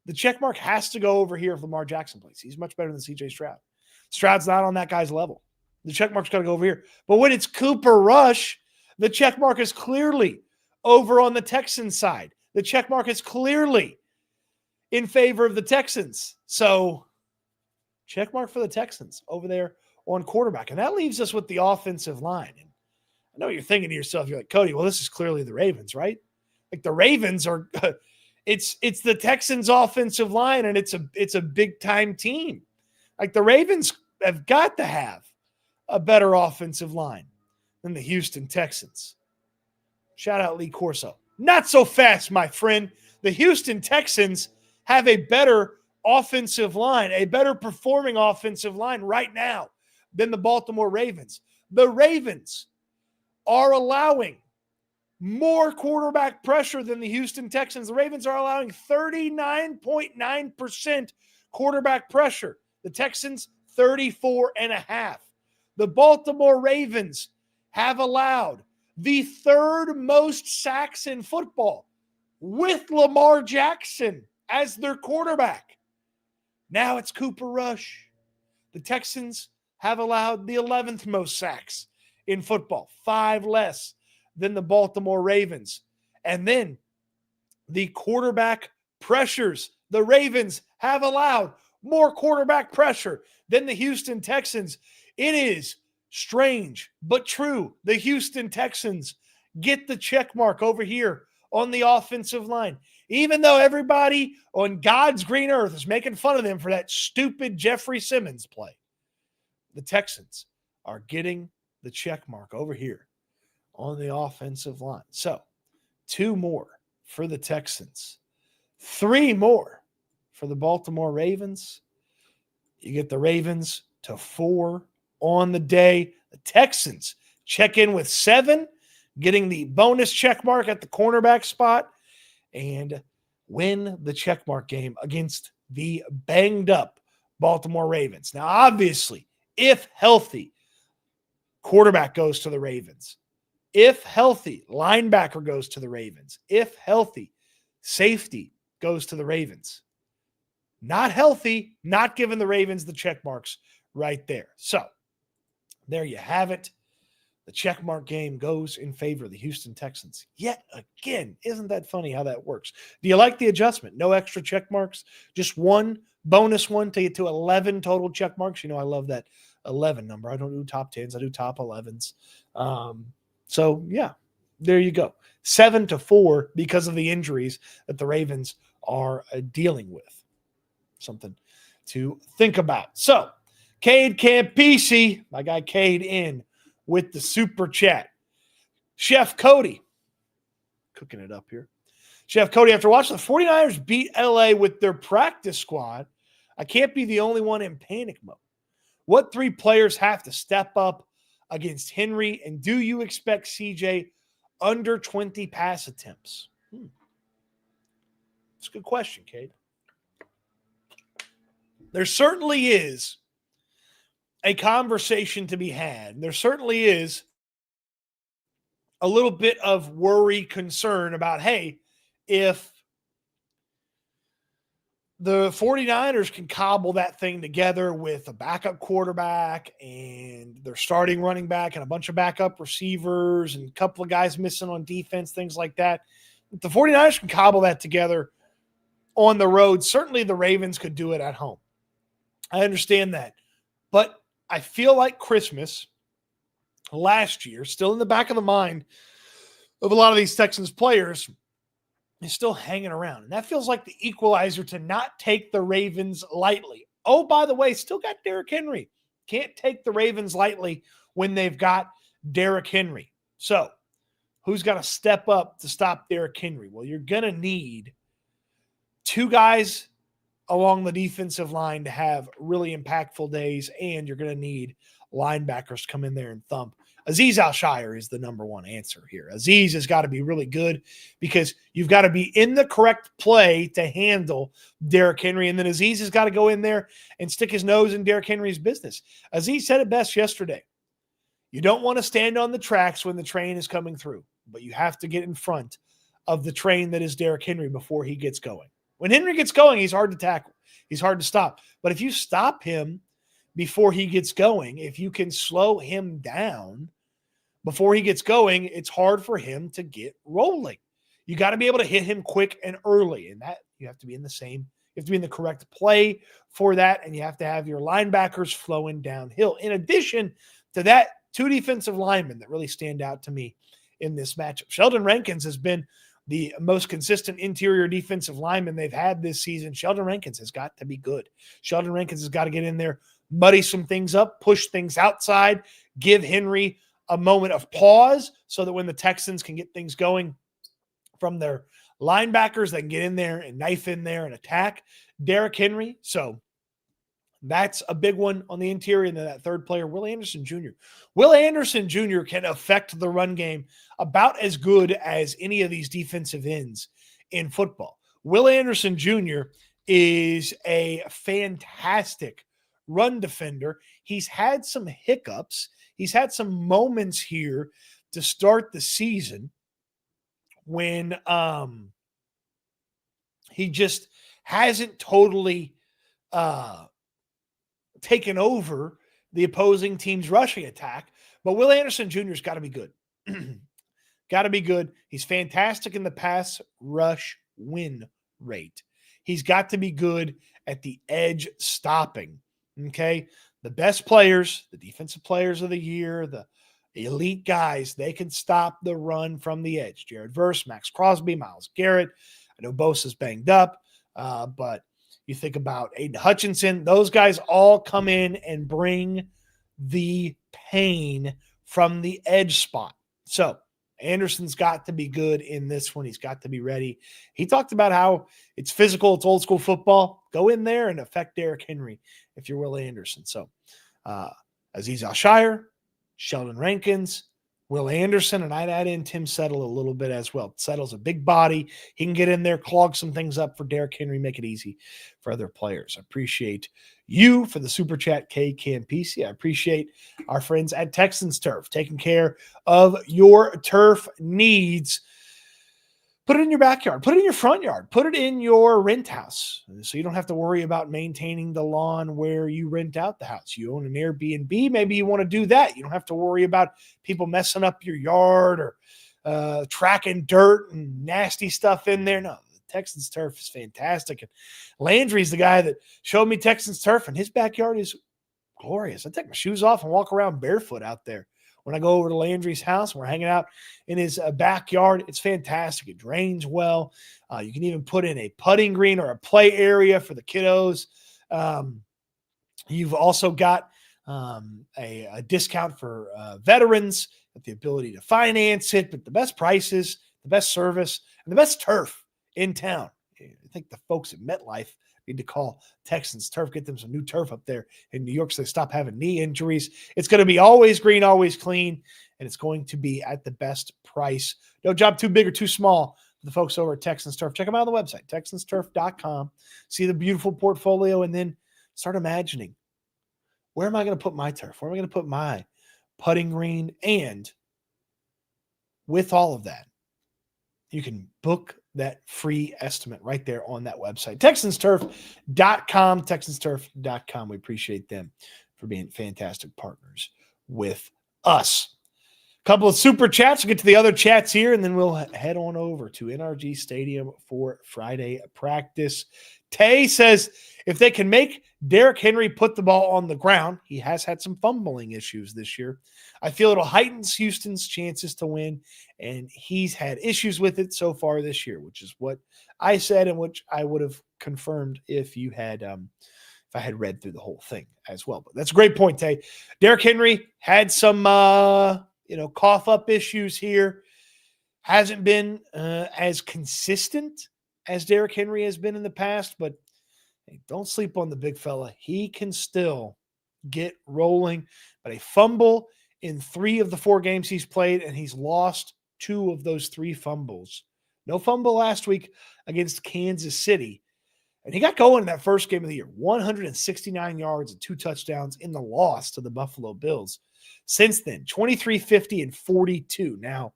The check mark has to go over here if Lamar Jackson plays. He's much better than CJ Stroud. Stroud's not on that guy's level. The check mark's got to go over here. But when it's Cooper Rush, the check mark is clearly over on the Texans side. The check mark is clearly in favor of the Texans. So check mark for the Texans over there on quarterback. And that leaves us with the offensive line. And I know you're thinking to yourself, you're like, Cody, well, this is clearly the Ravens, right? Like the Ravens are it's the Texans offensive line, and it's a big time team. Like the Ravens have got to have a better offensive line than the Houston Texans. Shout out Lee Corso. Not so fast, my friend. The Houston Texans have a better offensive line, a better performing offensive line right now than the Baltimore Ravens. The Ravens are allowing more quarterback pressure than the Houston Texans. The Ravens are allowing 39.9% quarterback pressure. The Texans, 34.5%. The Baltimore Ravens have allowed the third most sacks in football with Lamar Jackson as their quarterback. Now it's Cooper Rush. The Texans have allowed the 11th most sacks in football, 5 less than the Baltimore Ravens. And then the quarterback pressures. The Ravens have allowed more quarterback pressure than the Houston Texans. It is strange, but true. The Houston Texans get the check mark over here on the offensive line. Even though everybody on God's green earth is making fun of them for that stupid Jeffrey Simmons play, the Texans are getting the check mark over here on the offensive line. So 2 more for the Texans, 3 more for the Baltimore Ravens. You get the Ravens to 4 on the day. The Texans check in with 7, getting the bonus check mark at the cornerback spot and win the check mark game against the banged up Baltimore Ravens. Now, obviously, if healthy, quarterback goes to the Ravens. If healthy, linebacker goes to the Ravens. If healthy, safety goes to the Ravens. Not healthy, not giving the Ravens the check marks right there. So there you have it. The check mark game goes in favor of the Houston Texans. Yet again, isn't that funny how that works? Do you like the adjustment? No extra check marks, just one bonus one to get to 11 total check marks. You know, I love that 11 number. I don't do top 10s. I do top 11s. So, yeah, there you go. 7-4 because of the injuries that the Ravens are dealing with. Something to think about. So, Cade Campisi, my guy Cade in with the super chat. Chef Cody, cooking it up here. Chef Cody, after watching the 49ers beat LA with their practice squad, I can't be the only one in panic mode. What 3 players have to step up against Henry, and do you expect CJ under 20 pass attempts? It's a good question, Cade. There certainly is a conversation to be had. There certainly is a little bit of worry, concern about, hey, if the 49ers can cobble that thing together with a backup quarterback and their starting running back and a bunch of backup receivers and a couple of guys missing on defense, things like that. If the 49ers can cobble that together on the road, certainly the Ravens could do it at home. I understand that. But I feel like Christmas last year, still in the back of the mind of a lot of these Texans players, is still hanging around. And that feels like the equalizer to not take the Ravens lightly. Oh, by the way, still got Derrick Henry. Can't take the Ravens lightly when they've got Derrick Henry. So who's got to step up to stop Derrick Henry? Well, you're going to need 2 guys along the defensive line to have really impactful days, and you're going to need linebackers to come in there and thump. Azeez Al-Shire is the number one answer here. Azeez has got to be really good because you've got to be in the correct play to handle Derrick Henry, and then Azeez has got to go in there and stick his nose in Derrick Henry's business. Azeez said it best yesterday. You don't want to stand on the tracks when the train is coming through, but you have to get in front of the train that is Derrick Henry before he gets going. When Henry gets going, he's hard to tackle. He's hard to stop. But if you stop him before he gets going, if you can slow him down before he gets going, it's hard for him to get rolling. You got to be able to hit him quick and early. And that you have to be in the same, you have to be in the correct play for that. And you have to have your linebackers flowing downhill. In addition to that, 2 defensive linemen that really stand out to me in this matchup. Sheldon Rankins has been the most consistent interior defensive lineman they've had this season. Sheldon Rankins has got to be good. Sheldon Rankins has got to get in there, muddy some things up, push things outside, give Henry a moment of pause so that when the Texans can get things going from their linebackers, they can get in there and knife in there and attack Derrick Henry. So that's a big one on the interior. And then that third player, Will Anderson Jr. Will Anderson Jr. can affect the run game about as good as any of these defensive ends in football. Will Anderson Jr. is a fantastic run defender. He's had some hiccups. He's had some moments here to start the season when he just hasn't totally taken over the opposing team's rushing attack. But Will Anderson Jr. has got to be good. Got to be good. He's fantastic in the pass rush win rate. He's got to be good at the edge stopping. Okay. The best players, the defensive players of the year, the elite guys, they can stop the run from the edge. Jared Verse, Max Crosby, Myles Garrett. I know Bosa's banged up, but you think about Aiden Hutchinson. Those guys all come in and bring the pain from the edge spot. So Anderson's got to be good in this one. He's got to be ready. He talked about how it's physical. It's old school football. Go in there and affect Derrick Henry if you're Will Anderson. So Azeez Al-Shire, Sheldon Rankins, Will Anderson, and I'd add in Tim Settle a little bit as well. Settle's a big body. He can get in there, clog some things up for Derrick Henry, make it easy for other players. I appreciate you for the super chat, K. Campisi. I appreciate our friends at Texans Turf taking care of your turf needs. Put it in your backyard. Put it in your front yard. Put it in your rent house so you don't have to worry about maintaining the lawn where you rent out the house. You own an Airbnb. Maybe you want to do that. You don't have to worry about people messing up your yard or tracking dirt and nasty stuff in there. No, the Texans Turf is fantastic. And Landry's the guy that showed me Texans Turf, and his backyard is glorious. I take my shoes off and walk around barefoot out there When I go over to Landry's house, we're hanging out in his backyard. It's fantastic. It drains well. You can even put in a putting green or a play area for the kiddos. You've also got a discount for veterans with the ability to finance it, but the best prices, the best service, and the best turf in town. I think the folks at MetLife need to call Texans Turf, get them some new turf up there in New York so they stop having knee injuries. It's going to be always green, always clean, and it's going to be at the best price. No job too big or too small for the folks over at Texans Turf. Check them out on the website, texansturf.com. See the beautiful portfolio, and then start imagining, where am I going to put my turf? Where am I going to put my putting green? And with all of that, you can book that free estimate right there on that website, texansturf.com, texansturf.com. We appreciate them for being fantastic partners with us. A couple of super chats. We'll get to the other chats here, and then we'll head on over to NRG Stadium for Friday practice. Tay says, if they can make Derrick Henry put the ball on the ground, he has had some fumbling issues this year, I feel it'll heighten Houston's chances to win, and he's had issues with it so far this year, which is what I said and which I would have confirmed if you had if I had read through the whole thing as well. But that's a great point, Tay. Derrick Henry had some cough up issues here. Hasn't been as consistent as Derrick Henry has been in the past, but hey, don't sleep on the big fella. He can still get rolling, but a fumble in 3 of the 4 games he's played, and he's lost 2 of those 3 fumbles. No fumble last week against Kansas City. And he got going in that first game of the year, 169 yards and 2 touchdowns in the loss to the Buffalo Bills. Since then, 23, 50, and 42. Now,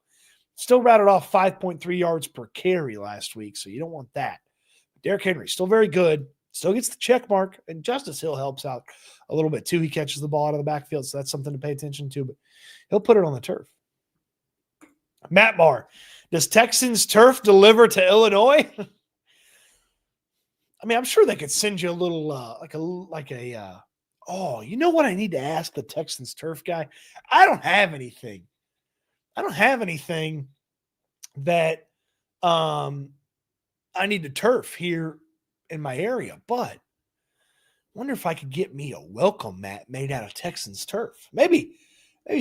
still routed off 5.3 yards per carry last week, so you don't want that. Derrick Henry, still very good. Still gets the check mark, and Justice Hill helps out a little bit too. He catches the ball out of the backfield, so that's something to pay attention to, but he'll put it on the turf. Matt Marr, does Texans Turf deliver to Illinois? I mean, I'm sure they could send you a little, you know what I need to ask the Texans Turf guy? I don't have anything that I need to turf here in my area, but I wonder if I could get me a welcome mat made out of Texans Turf. Maybe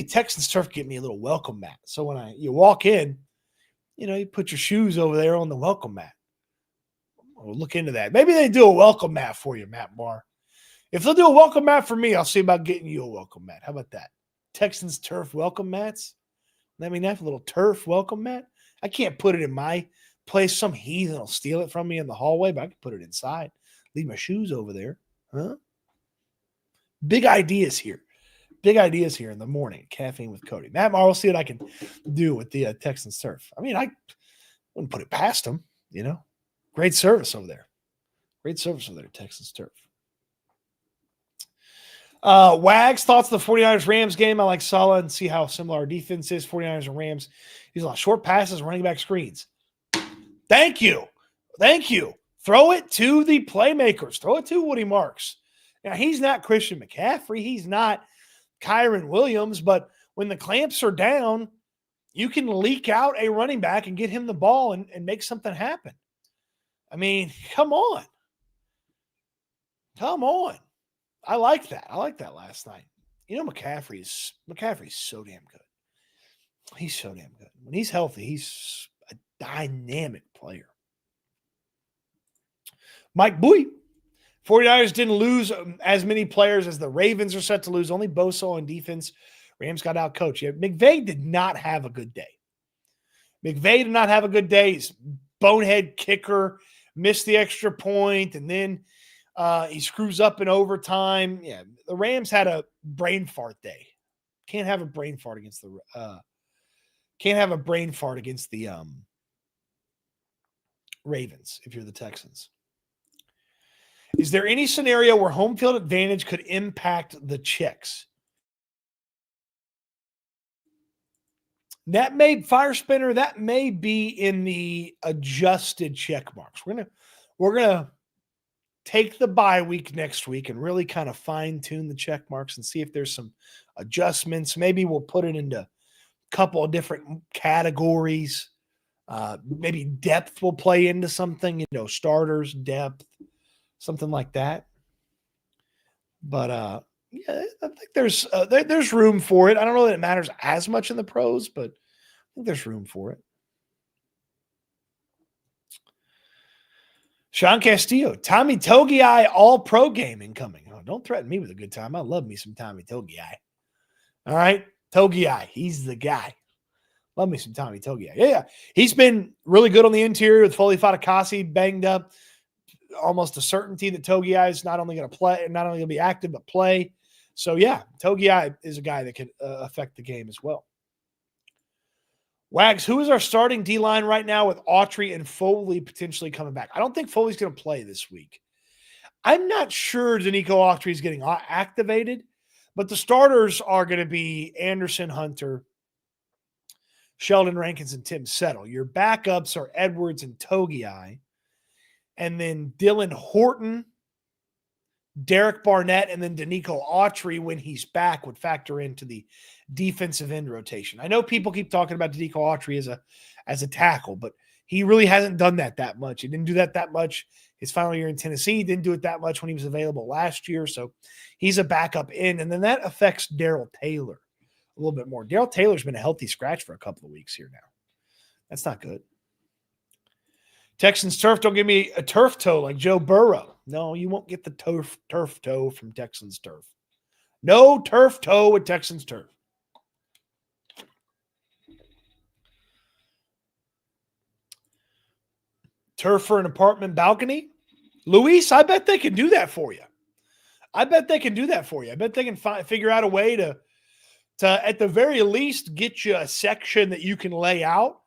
Texans Turf get me a little welcome mat. So when you walk in, you put your shoes over there on the welcome mat. We'll look into that. Maybe they do a welcome mat for you, Matt Marr. If they'll do a welcome mat for me, I'll see about getting you a welcome mat. How about that? Texans Turf welcome mats. Let me have a little turf welcome mat. I can't put it in my place. Some heathen will steal it from me in the hallway, but I can put it inside. Leave my shoes over there. Huh? Big ideas here. Big ideas here in the morning. Caffeine with Cody. Matt Marr, we'll see what I can do with the Texans Turf. I mean, I wouldn't put it past them, Great service over there. Great service over there, Texans Turf. Wags, thoughts of the 49ers-Rams game. I like Salah and see how similar our defense is. 49ers and Rams. Use a lot of short passes, running back screens. Thank you. Throw it to the playmakers. Throw it to Woody Marks. Now, he's not Christian McCaffrey. He's not Kyron Williams. But when the clamps are down, you can leak out a running back and get him the ball and make something happen. I mean, come on. I like that. Last night. McCaffrey's so damn good. He's so damn good. When he's healthy, he's a dynamic player. Mike Bowie. 49ers didn't lose as many players as the Ravens are set to lose. Only Bosa on defense. Rams got out coached. McVay did not have a good day. He's bonehead kicker, missed the extra point, and then he screws up in overtime. Yeah, the Rams had a brain fart day. Can't have a brain fart against the Ravens if you're the Texans. Is there any scenario where home field advantage could impact the checks? That may fire spinner. That may be in the adjusted check marks. We're gonna take the bye week next week and really kind of fine tune the check marks and see if there's some adjustments. Maybe we'll put it into a couple of different categories. Maybe depth will play into something, starters, depth, something like that. But yeah, I think there's room for it. I don't know that it matters as much in the pros, but I think there's room for it. Sean Castillo, Tommy Togiai all-pro game incoming. Oh, don't threaten me with a good time. I love me some Tommy Togiai. All right, Togiai, he's the guy. Love me some Tommy Togiai. Yeah. He's been really good on the interior with Foley Fatukasi banged up. Almost a certainty that Togiai is not only going to play, not only going to be active, but play. So, yeah, Togiai is a guy that could affect the game as well. Wags, who is our starting D-line right now with Autry and Foley potentially coming back? I don't think Foley's going to play this week. I'm not sure Danico Autry is getting activated, but the starters are going to be Anderson, Hunter, Sheldon Rankins, and Tim Settle. Your backups are Edwards and Togiai. And then Dylan Horton, Derek Barnett, and then Danico Autry, when he's back, would factor into the defensive end rotation. I know people keep talking about Danico Autry as a tackle, but he really hasn't done that much. He didn't do that much his final year in Tennessee. He didn't do it that much when he was available last year. So he's a backup end. And then that affects Darrell Taylor a little bit more. Darrell Taylor's been a healthy scratch for a couple of weeks here now. That's not good. Texans turf, don't give me a turf toe like Joe Burrow. No, you won't get the turf toe from Texans turf. No turf toe with Texans turf. Turf for an apartment balcony? Luis, I bet they can do that for you. I bet they can figure out a way to at the very least get you a section that you can lay out.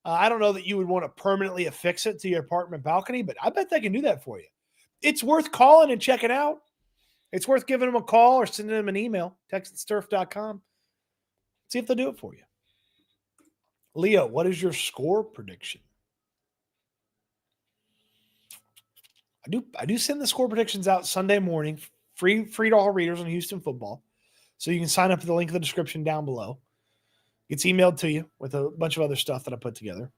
I don't know that you would want to permanently affix it to your apartment balcony, but I bet they can do that for you. It's worth calling and checking out. It's worth giving them a call or sending them an email, texansturf.com. See if they'll do it for you. Leo, what is your score prediction? I do send the score predictions out Sunday morning, free to all readers on Houston football. So you can sign up to the link in the description down below. It's emailed to you with a bunch of other stuff that I put together.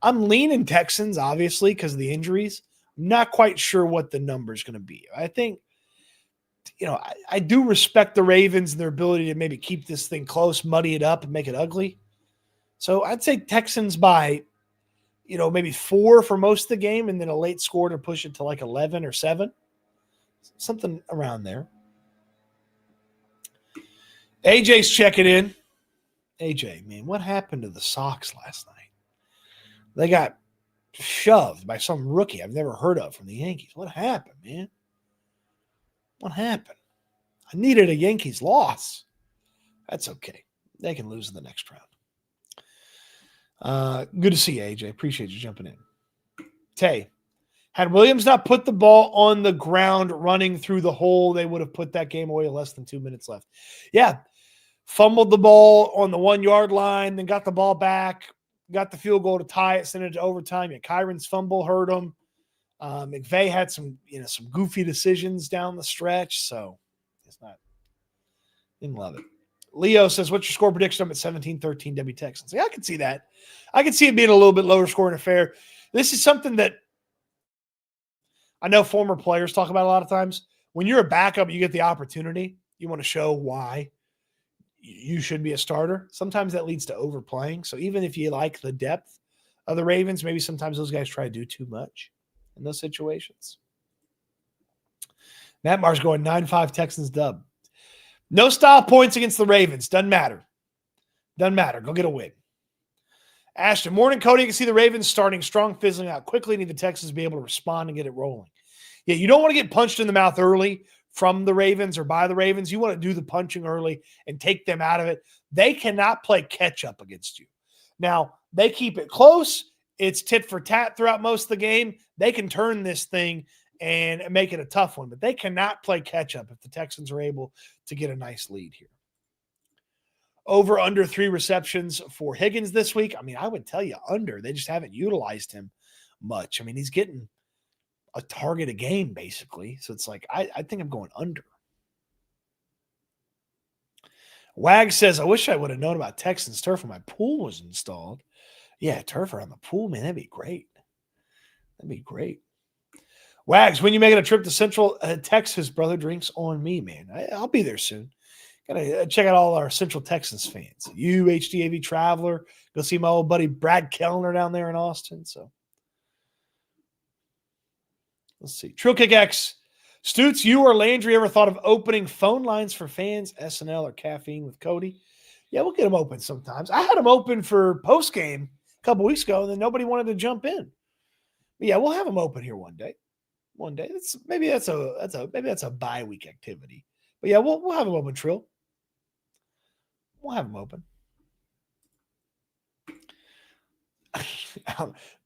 I'm leaning Texans, obviously, because of the injuries. I'm not quite sure what the number is going to be. I think, I do respect the Ravens and their ability to maybe keep this thing close, muddy it up, and make it ugly. So I'd say Texans by, maybe 4 for most of the game, and then a late score to push it to like 11 or 7. Something around there. AJ's checking in. AJ, man, what happened to the Sox last night? They got shoved by some rookie I've never heard of from the Yankees. What happened, man? What happened? I needed a Yankees loss. That's okay. They can lose in the next round. Good to see you, AJ. Appreciate you jumping in. Tay, had Williams not put the ball on the ground running through the hole, they would have put that game away with less than 2 minutes left. Yeah. Fumbled the ball on the 1 yard line, then got the ball back, got the field goal to tie it, sent it to overtime. Yeah, Kyron's fumble hurt him. McVay had some goofy decisions down the stretch, so didn't love it. Leo says, what's your score prediction? I'm at 17-13 W Texans. Yeah, I can see that. I can see it being a little bit lower scoring affair. This is something that I know former players talk about a lot of times. When you're a backup, you get the opportunity. You want to show why you should be a starter. Sometimes that leads to overplaying. So even if you like the depth of the Ravens, maybe sometimes those guys try to do too much in those situations. Matt Marsh going 9-5 Texans dub. No style points against the Ravens. Doesn't matter. Go get a win. Ashton, morning, Cody. You can see the Ravens starting strong, fizzling out quickly. Need the Texans to be able to respond and get it rolling. Yeah, you don't want to get punched in the mouth early from the Ravens or by the Ravens. You want to do the punching early and take them out of it. They cannot play catch up against you. Now, they keep it close. It's tit for tat throughout most of the game. They can turn this thing and make it a tough one, but they cannot play catch up if the Texans are able to get a nice lead here. Over under 3 receptions for Higgins this week. I mean, I would tell you under. They just haven't utilized him much. I mean, he's getting a target a game, basically. So it's like, I think I'm going under. Wag says, I wish I would have known about Texans turf when my pool was installed. Yeah, turf around the pool, man, that'd be great. That'd be great. Wags, when you making a trip to Central Texas, brother, drinks on me, man. I'll be there soon. Gotta check out all our Central Texans fans. You, HDAV Traveler, go see my old buddy Brad Kellner down there in Austin. So let's see. Trill Kick X. Stoots, you or Landry ever thought of opening phone lines for fans, SNL or Caffeine with Cody? Yeah, we'll get them open sometimes. I had them open for post game a couple weeks ago, and then nobody wanted to jump in. But yeah, we'll have them open here one day. One day. Maybe that's a bye week activity. But yeah, we'll have them open, Trill. We'll have them open.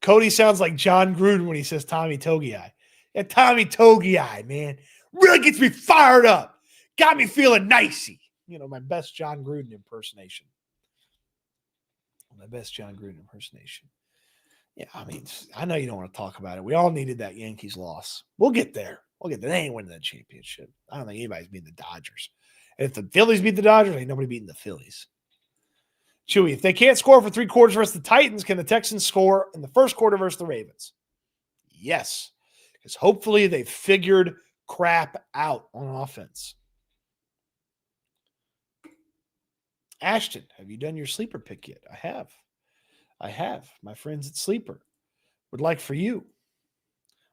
Cody sounds like John Gruden when he says Tommy Togiai. Yeah, Tommy Togiai, man. Really gets me fired up. Got me feeling nicey. You know, my best John Gruden impersonation. Yeah, I mean, I know you don't want to talk about it. We all needed that Yankees loss. We'll get there. They ain't winning that championship. I don't think anybody's beating the Dodgers. And if the Phillies beat the Dodgers, ain't nobody beating the Phillies. Chewy, if they can't score for 3 quarters versus the Titans, can the Texans score in the first quarter versus the Ravens? Yes, because hopefully they figured crap out on offense. Ashton, have you done your sleeper pick yet? I have. My friends at Sleeper would like for you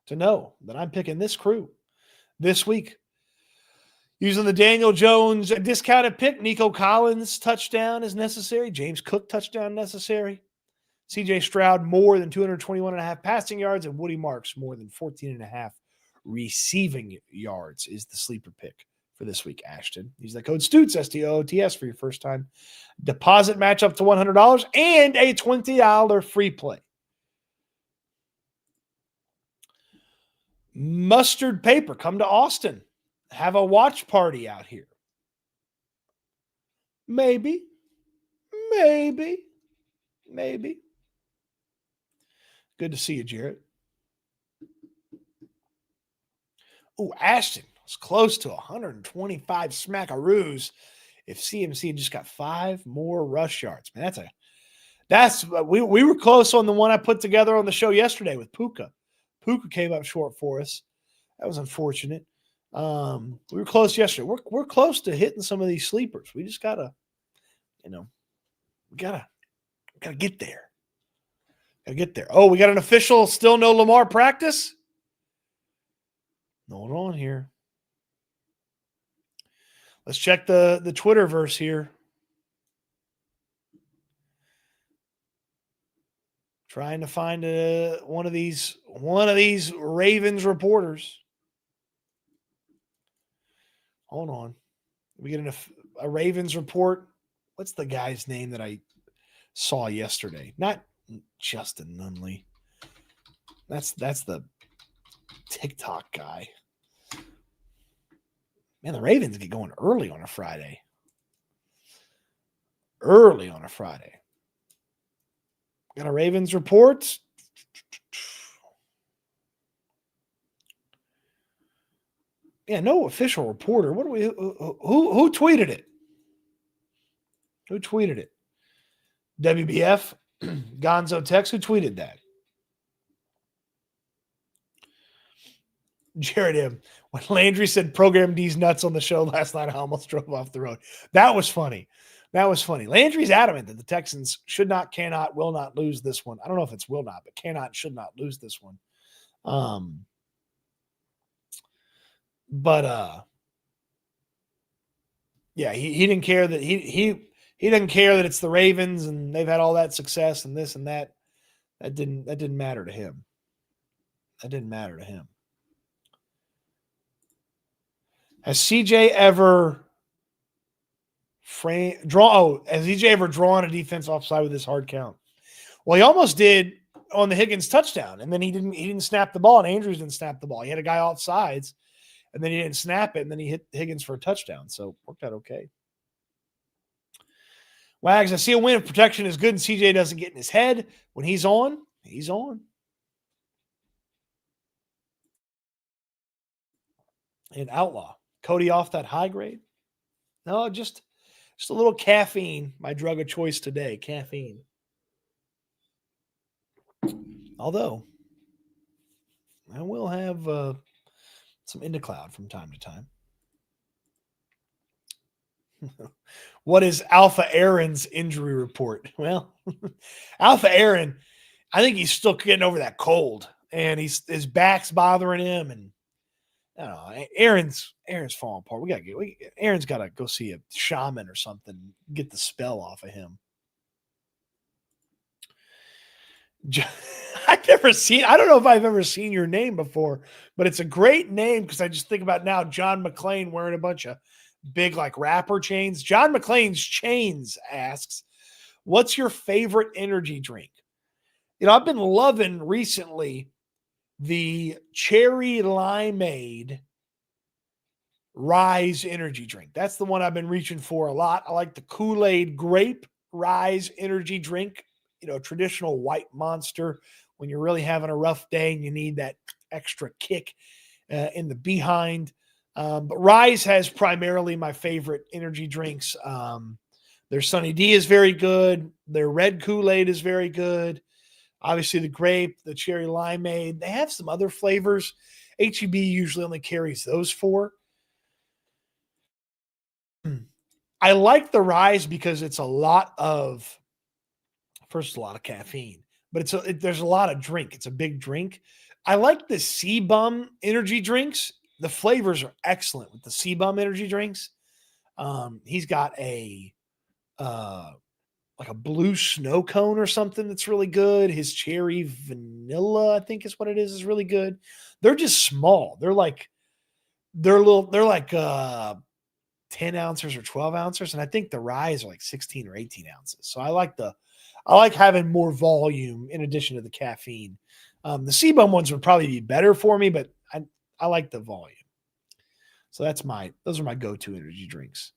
to know that I'm picking this crew this week. Using the Daniel Jones discounted pick, Nico Collins touchdown is necessary. James Cook touchdown necessary. CJ Stroud more than 221.5 passing yards, and Woody Marks more than 14.5 receiving yards is the sleeper pick for this week, Ashton. Use that code STOOTS, STOOTS, for your first time deposit match up to $100 and a $20 free play. Mustard Paper, come to Austin. Have a watch party out here. Maybe. Good to see you, Jarrett. Oh, Ashton was close to 125 smackaroos if CMC had just got 5 more rush yards. Man, we were close on the one I put together on the show yesterday with Puka. Puka came up short for us. That was unfortunate. We were close yesterday. We're close to hitting some of these sleepers. We just gotta, we gotta get there. Oh, we got an official still no Lamar practice? Hold on here. Let's check the Twitterverse here. Trying to find one of these Ravens reporters. Hold on. We get a Ravens report. What's the guy's name that I saw yesterday? Not Justin Nunley. That's the TikTok guy. Man, the Ravens get going early on a Friday. Got a Ravens report. Yeah, no official reporter. What do we? Who tweeted it? Who tweeted it? WBF, Gonzo Tex. Who tweeted that? Jared M. When Landry said program D's nuts on the show last night, I almost drove off the road. That was funny. Landry's adamant that the Texans should not, cannot, will not lose this one. I don't know if it's will not, but cannot, should not lose this one. Yeah, he didn't care that he doesn't care that it's the Ravens and they've had all that success and this and that. That didn't matter to him. Has CJ ever drawn a defense offside with his hard count? Well, he almost did on the Higgins touchdown, and then he didn't snap the ball, and Andrews didn't snap the ball. He had a guy offsides, and then he didn't snap it, and then he hit Higgins for a touchdown. So worked out okay. Wags, I see a win if protection is good and CJ doesn't get in his head. When he's on, he's on. And Outlaw. Cody off that high grade? No, just a little caffeine. My drug of choice today, caffeine. Although, I will have some Indocloud from time to time. What is Alpha Aaron's injury report? Well, Alpha Aaron, I think he's still getting over that cold, and his back's bothering him, and I don't know. Aaron's falling apart. Aaron's got to go see a shaman or something, get the spell off of him. I've never seen. I don't know if I've ever seen your name before, but it's a great name because I just think about now John McClane wearing a bunch of big like rapper chains. John McClane's Chains asks, "What's your favorite energy drink?" You know, I've been loving recently the cherry limeade Rise energy drink. That's the one I've been reaching for a lot. I like the Kool-Aid grape Rise energy drink. You know, traditional white monster when you're really having a rough day and you need that extra kick in the behind. But Rise has primarily my favorite energy drinks. Their Sunny D is very good. Their red Kool-Aid is very good. Obviously, the grape, the cherry limeade. They have some other flavors. HEB usually only carries those four. I like the Rise because it's a lot of caffeine, but there's a lot of drink. It's a big drink. I like the C-Bum energy drinks. The flavors are excellent with the C-Bum energy drinks. He's got like a blue snow cone or something that's really good. His cherry vanilla, I think is what it is really good. They're just small. They're like 10 ounces or 12 ounces. And I think the Rise are like 16 or 18 ounces. So I like having more volume in addition to the caffeine. The C-Bum ones would probably be better for me, but I like the volume. So those are my go-to energy drinks.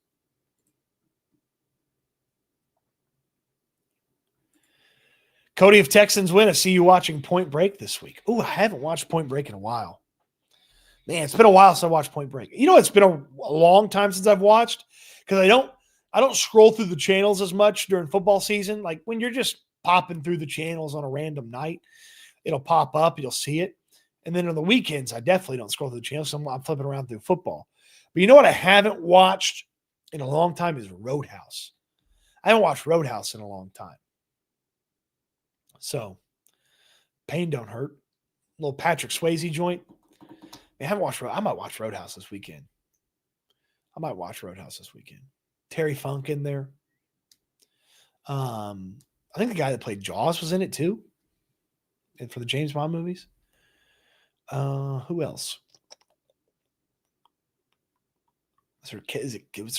Cody, if Texans win, I see you watching Point Break this week. Oh, I haven't watched Point Break in a while. Man, it's been a while since I watched Point Break. You know, it's been a long time since I've watched because I don't scroll through the channels as much during football season. Like when you're just popping through the channels on a random night, it'll pop up, you'll see it. And then on the weekends, I definitely don't scroll through the channels. So I'm flipping around through football. But you know what I haven't watched in a long time is Roadhouse. I haven't watched Roadhouse in a long time. So pain don't hurt. Little Patrick Swayze joint. I haven't watched. I might watch Roadhouse this weekend. Terry Funk in there. I think the guy that played Jaws was in it too. And for the James Bond movies. Who else? What's her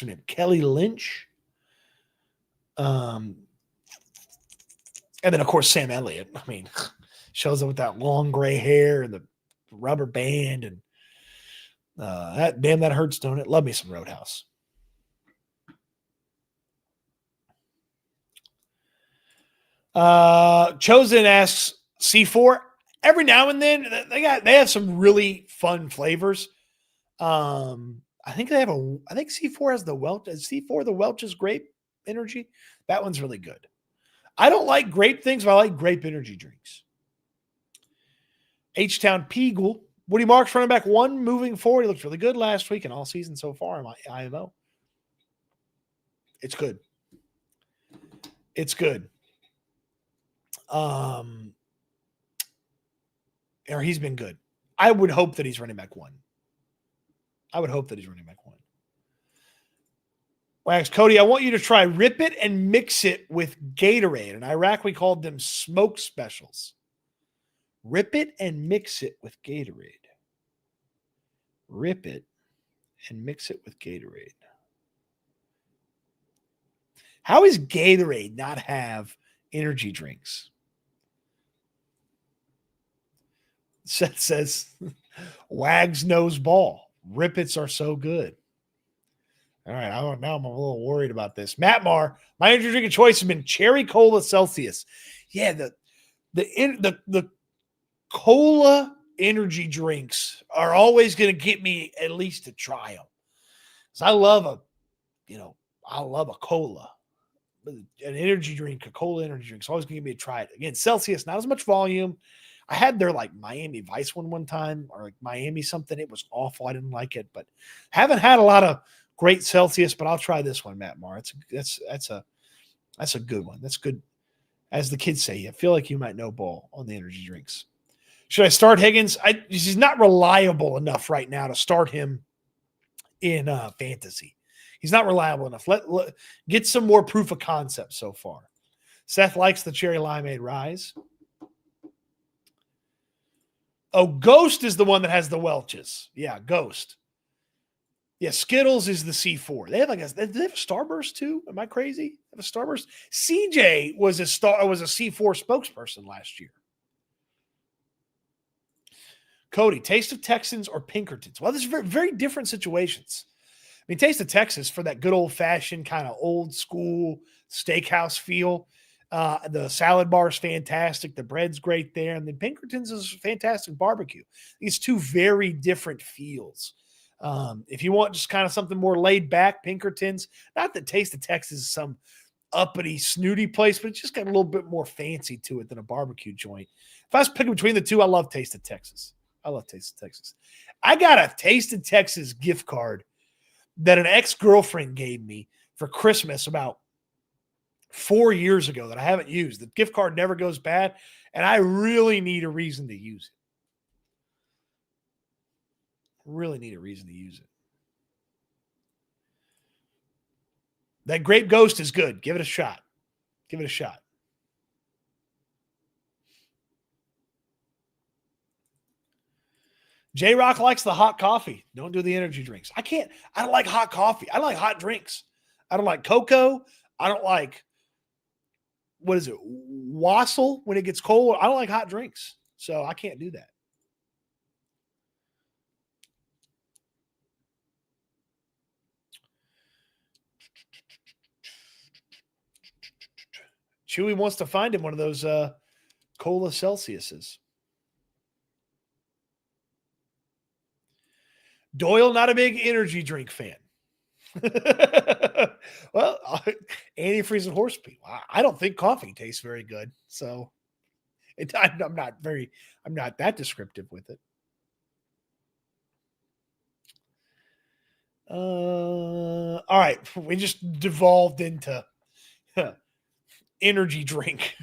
name? Kelly Lynch. And then of course Sam Elliott. I mean, shows up with that long gray hair and the rubber band and that hurts, don't it? Love me some Roadhouse. Chosen asks C4. Every now and then they have some really fun flavors. I think C4 has the Welch. Is C4 the Welch's grape energy? That one's really good. I don't like grape things, but I like grape energy drinks. H-Town Peagle. Woody Marks running back 1 moving forward. He looked really good last week and all season so far in my IMO. It's good. Or he's been good. I would hope that he's running back 1. Wax, Cody, I want you to try Rip It and mix it with Gatorade. In Iraq, we called them smoke specials. Rip it and mix it with Gatorade. Rip it and mix it with Gatorade. How is Gatorade not have energy drinks? Seth says, Wags knows ball. Rip Its are so good. All right, now I'm a little worried about this. Matt Marr, my energy drink of choice has been Cherry Cola Celsius. Yeah, the cola energy drinks are always going to get me at least to try them. So I love a cola. An energy drink, a cola energy drink. It's always going to get me to try it. Again, Celsius, not as much volume. I had their like Miami Vice one time, or like Miami something. It was awful. I didn't like it, but haven't had a lot of great Celsius, but I'll try this one, Matt Marr. That's a good one. That's good. As the kids say, I feel like you might know ball on the energy drinks. Should I start Higgins? He's not reliable enough right now to start him in fantasy. He's not reliable enough. Get some more proof of concept so far. Seth likes the cherry limeade rise. Oh, Ghost is the one that has the Welch's. Yeah, Ghost. Yeah, Skittles is the C4. They have they have a Starburst too? Am I crazy? They have a Starburst? CJ was a C4 spokesperson last year. Cody, Taste of Texans or Pinkertons? Well, this is very, very different situations. I mean, Taste of Texas for that good old-fashioned kind of old-school steakhouse feel. The salad bar is fantastic. The bread's great there. And then Pinkertons is fantastic barbecue. These two very different feels. If you want just kind of something more laid back, Pinkertons, not that Taste of Texas is some uppity, snooty place, but it's just got a little bit more fancy to it than a barbecue joint. If I was picking between the two, I love Taste of Texas. I got a Taste of Texas gift card that an ex-girlfriend gave me for Christmas about 4 years ago that I haven't used. The gift card never goes bad, and I really need a reason to use it. That Grape Ghost is good. Give it a shot. J-Rock likes the hot coffee. Don't do the energy drinks. I don't like hot coffee. I like hot drinks. I don't like cocoa. I don't like, wassail when it gets cold. I don't like hot drinks. So I can't do that. Chewy wants to find him one of those Cola Celsiuses. Doyle, not a big energy drink fan. Well, antifreeze and horse pee. I don't think coffee tastes very good. So I'm not that descriptive with it. All right. We just devolved into energy drink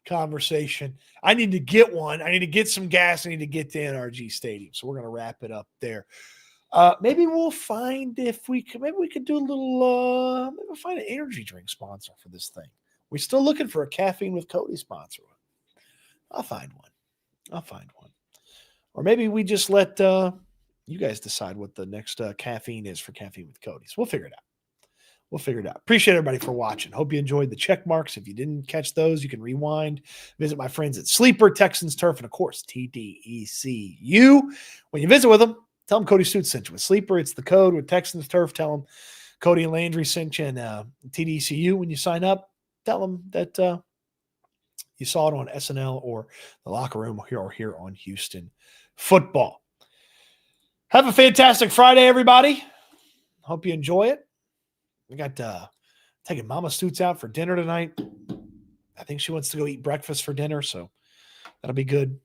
conversation. I need to get one. I need to get some gas. I need to get to NRG Stadium. So we're going to wrap it up there. Maybe we'll find maybe we could do a little, maybe we'll find an energy drink sponsor for this thing. We're still looking for a Caffeine with Cody sponsor. I'll find one. Or maybe we just let you guys decide what the next caffeine is for Caffeine with Cody. So we'll figure it out. Appreciate everybody for watching. Hope you enjoyed the check marks. If you didn't catch those, you can rewind. Visit my friends at Sleeper, Texans Turf, and of course, TDECU. When you visit with them, tell them Cody Stoots sent you. With Sleeper, it's the code. With Texans Turf, tell them Cody and Landry sent you. And TDECU, when you sign up, tell them that you saw it on SNL or the Locker Room or here on Houston Football. Have a fantastic Friday, everybody. Hope you enjoy it. We got taking Mama Stoots out for dinner tonight. I think she wants to go eat breakfast for dinner, so that'll be good.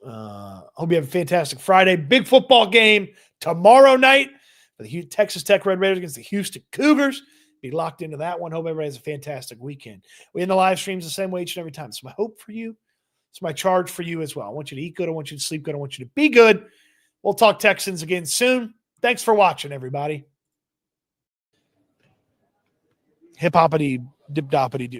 Hope you have a fantastic Friday. Big football game tomorrow night for the Texas Tech Red Raiders against the Houston Cougars. Be locked into that one. Hope everybody has a fantastic weekend. We end the live streams the same way each and every time. It's my hope for you. It's my charge for you as well. I want you to eat good. I want you to sleep good. I want you to be good. We'll talk Texans again soon. Thanks for watching, everybody. Hip-hoppity, dip-doppity-doo.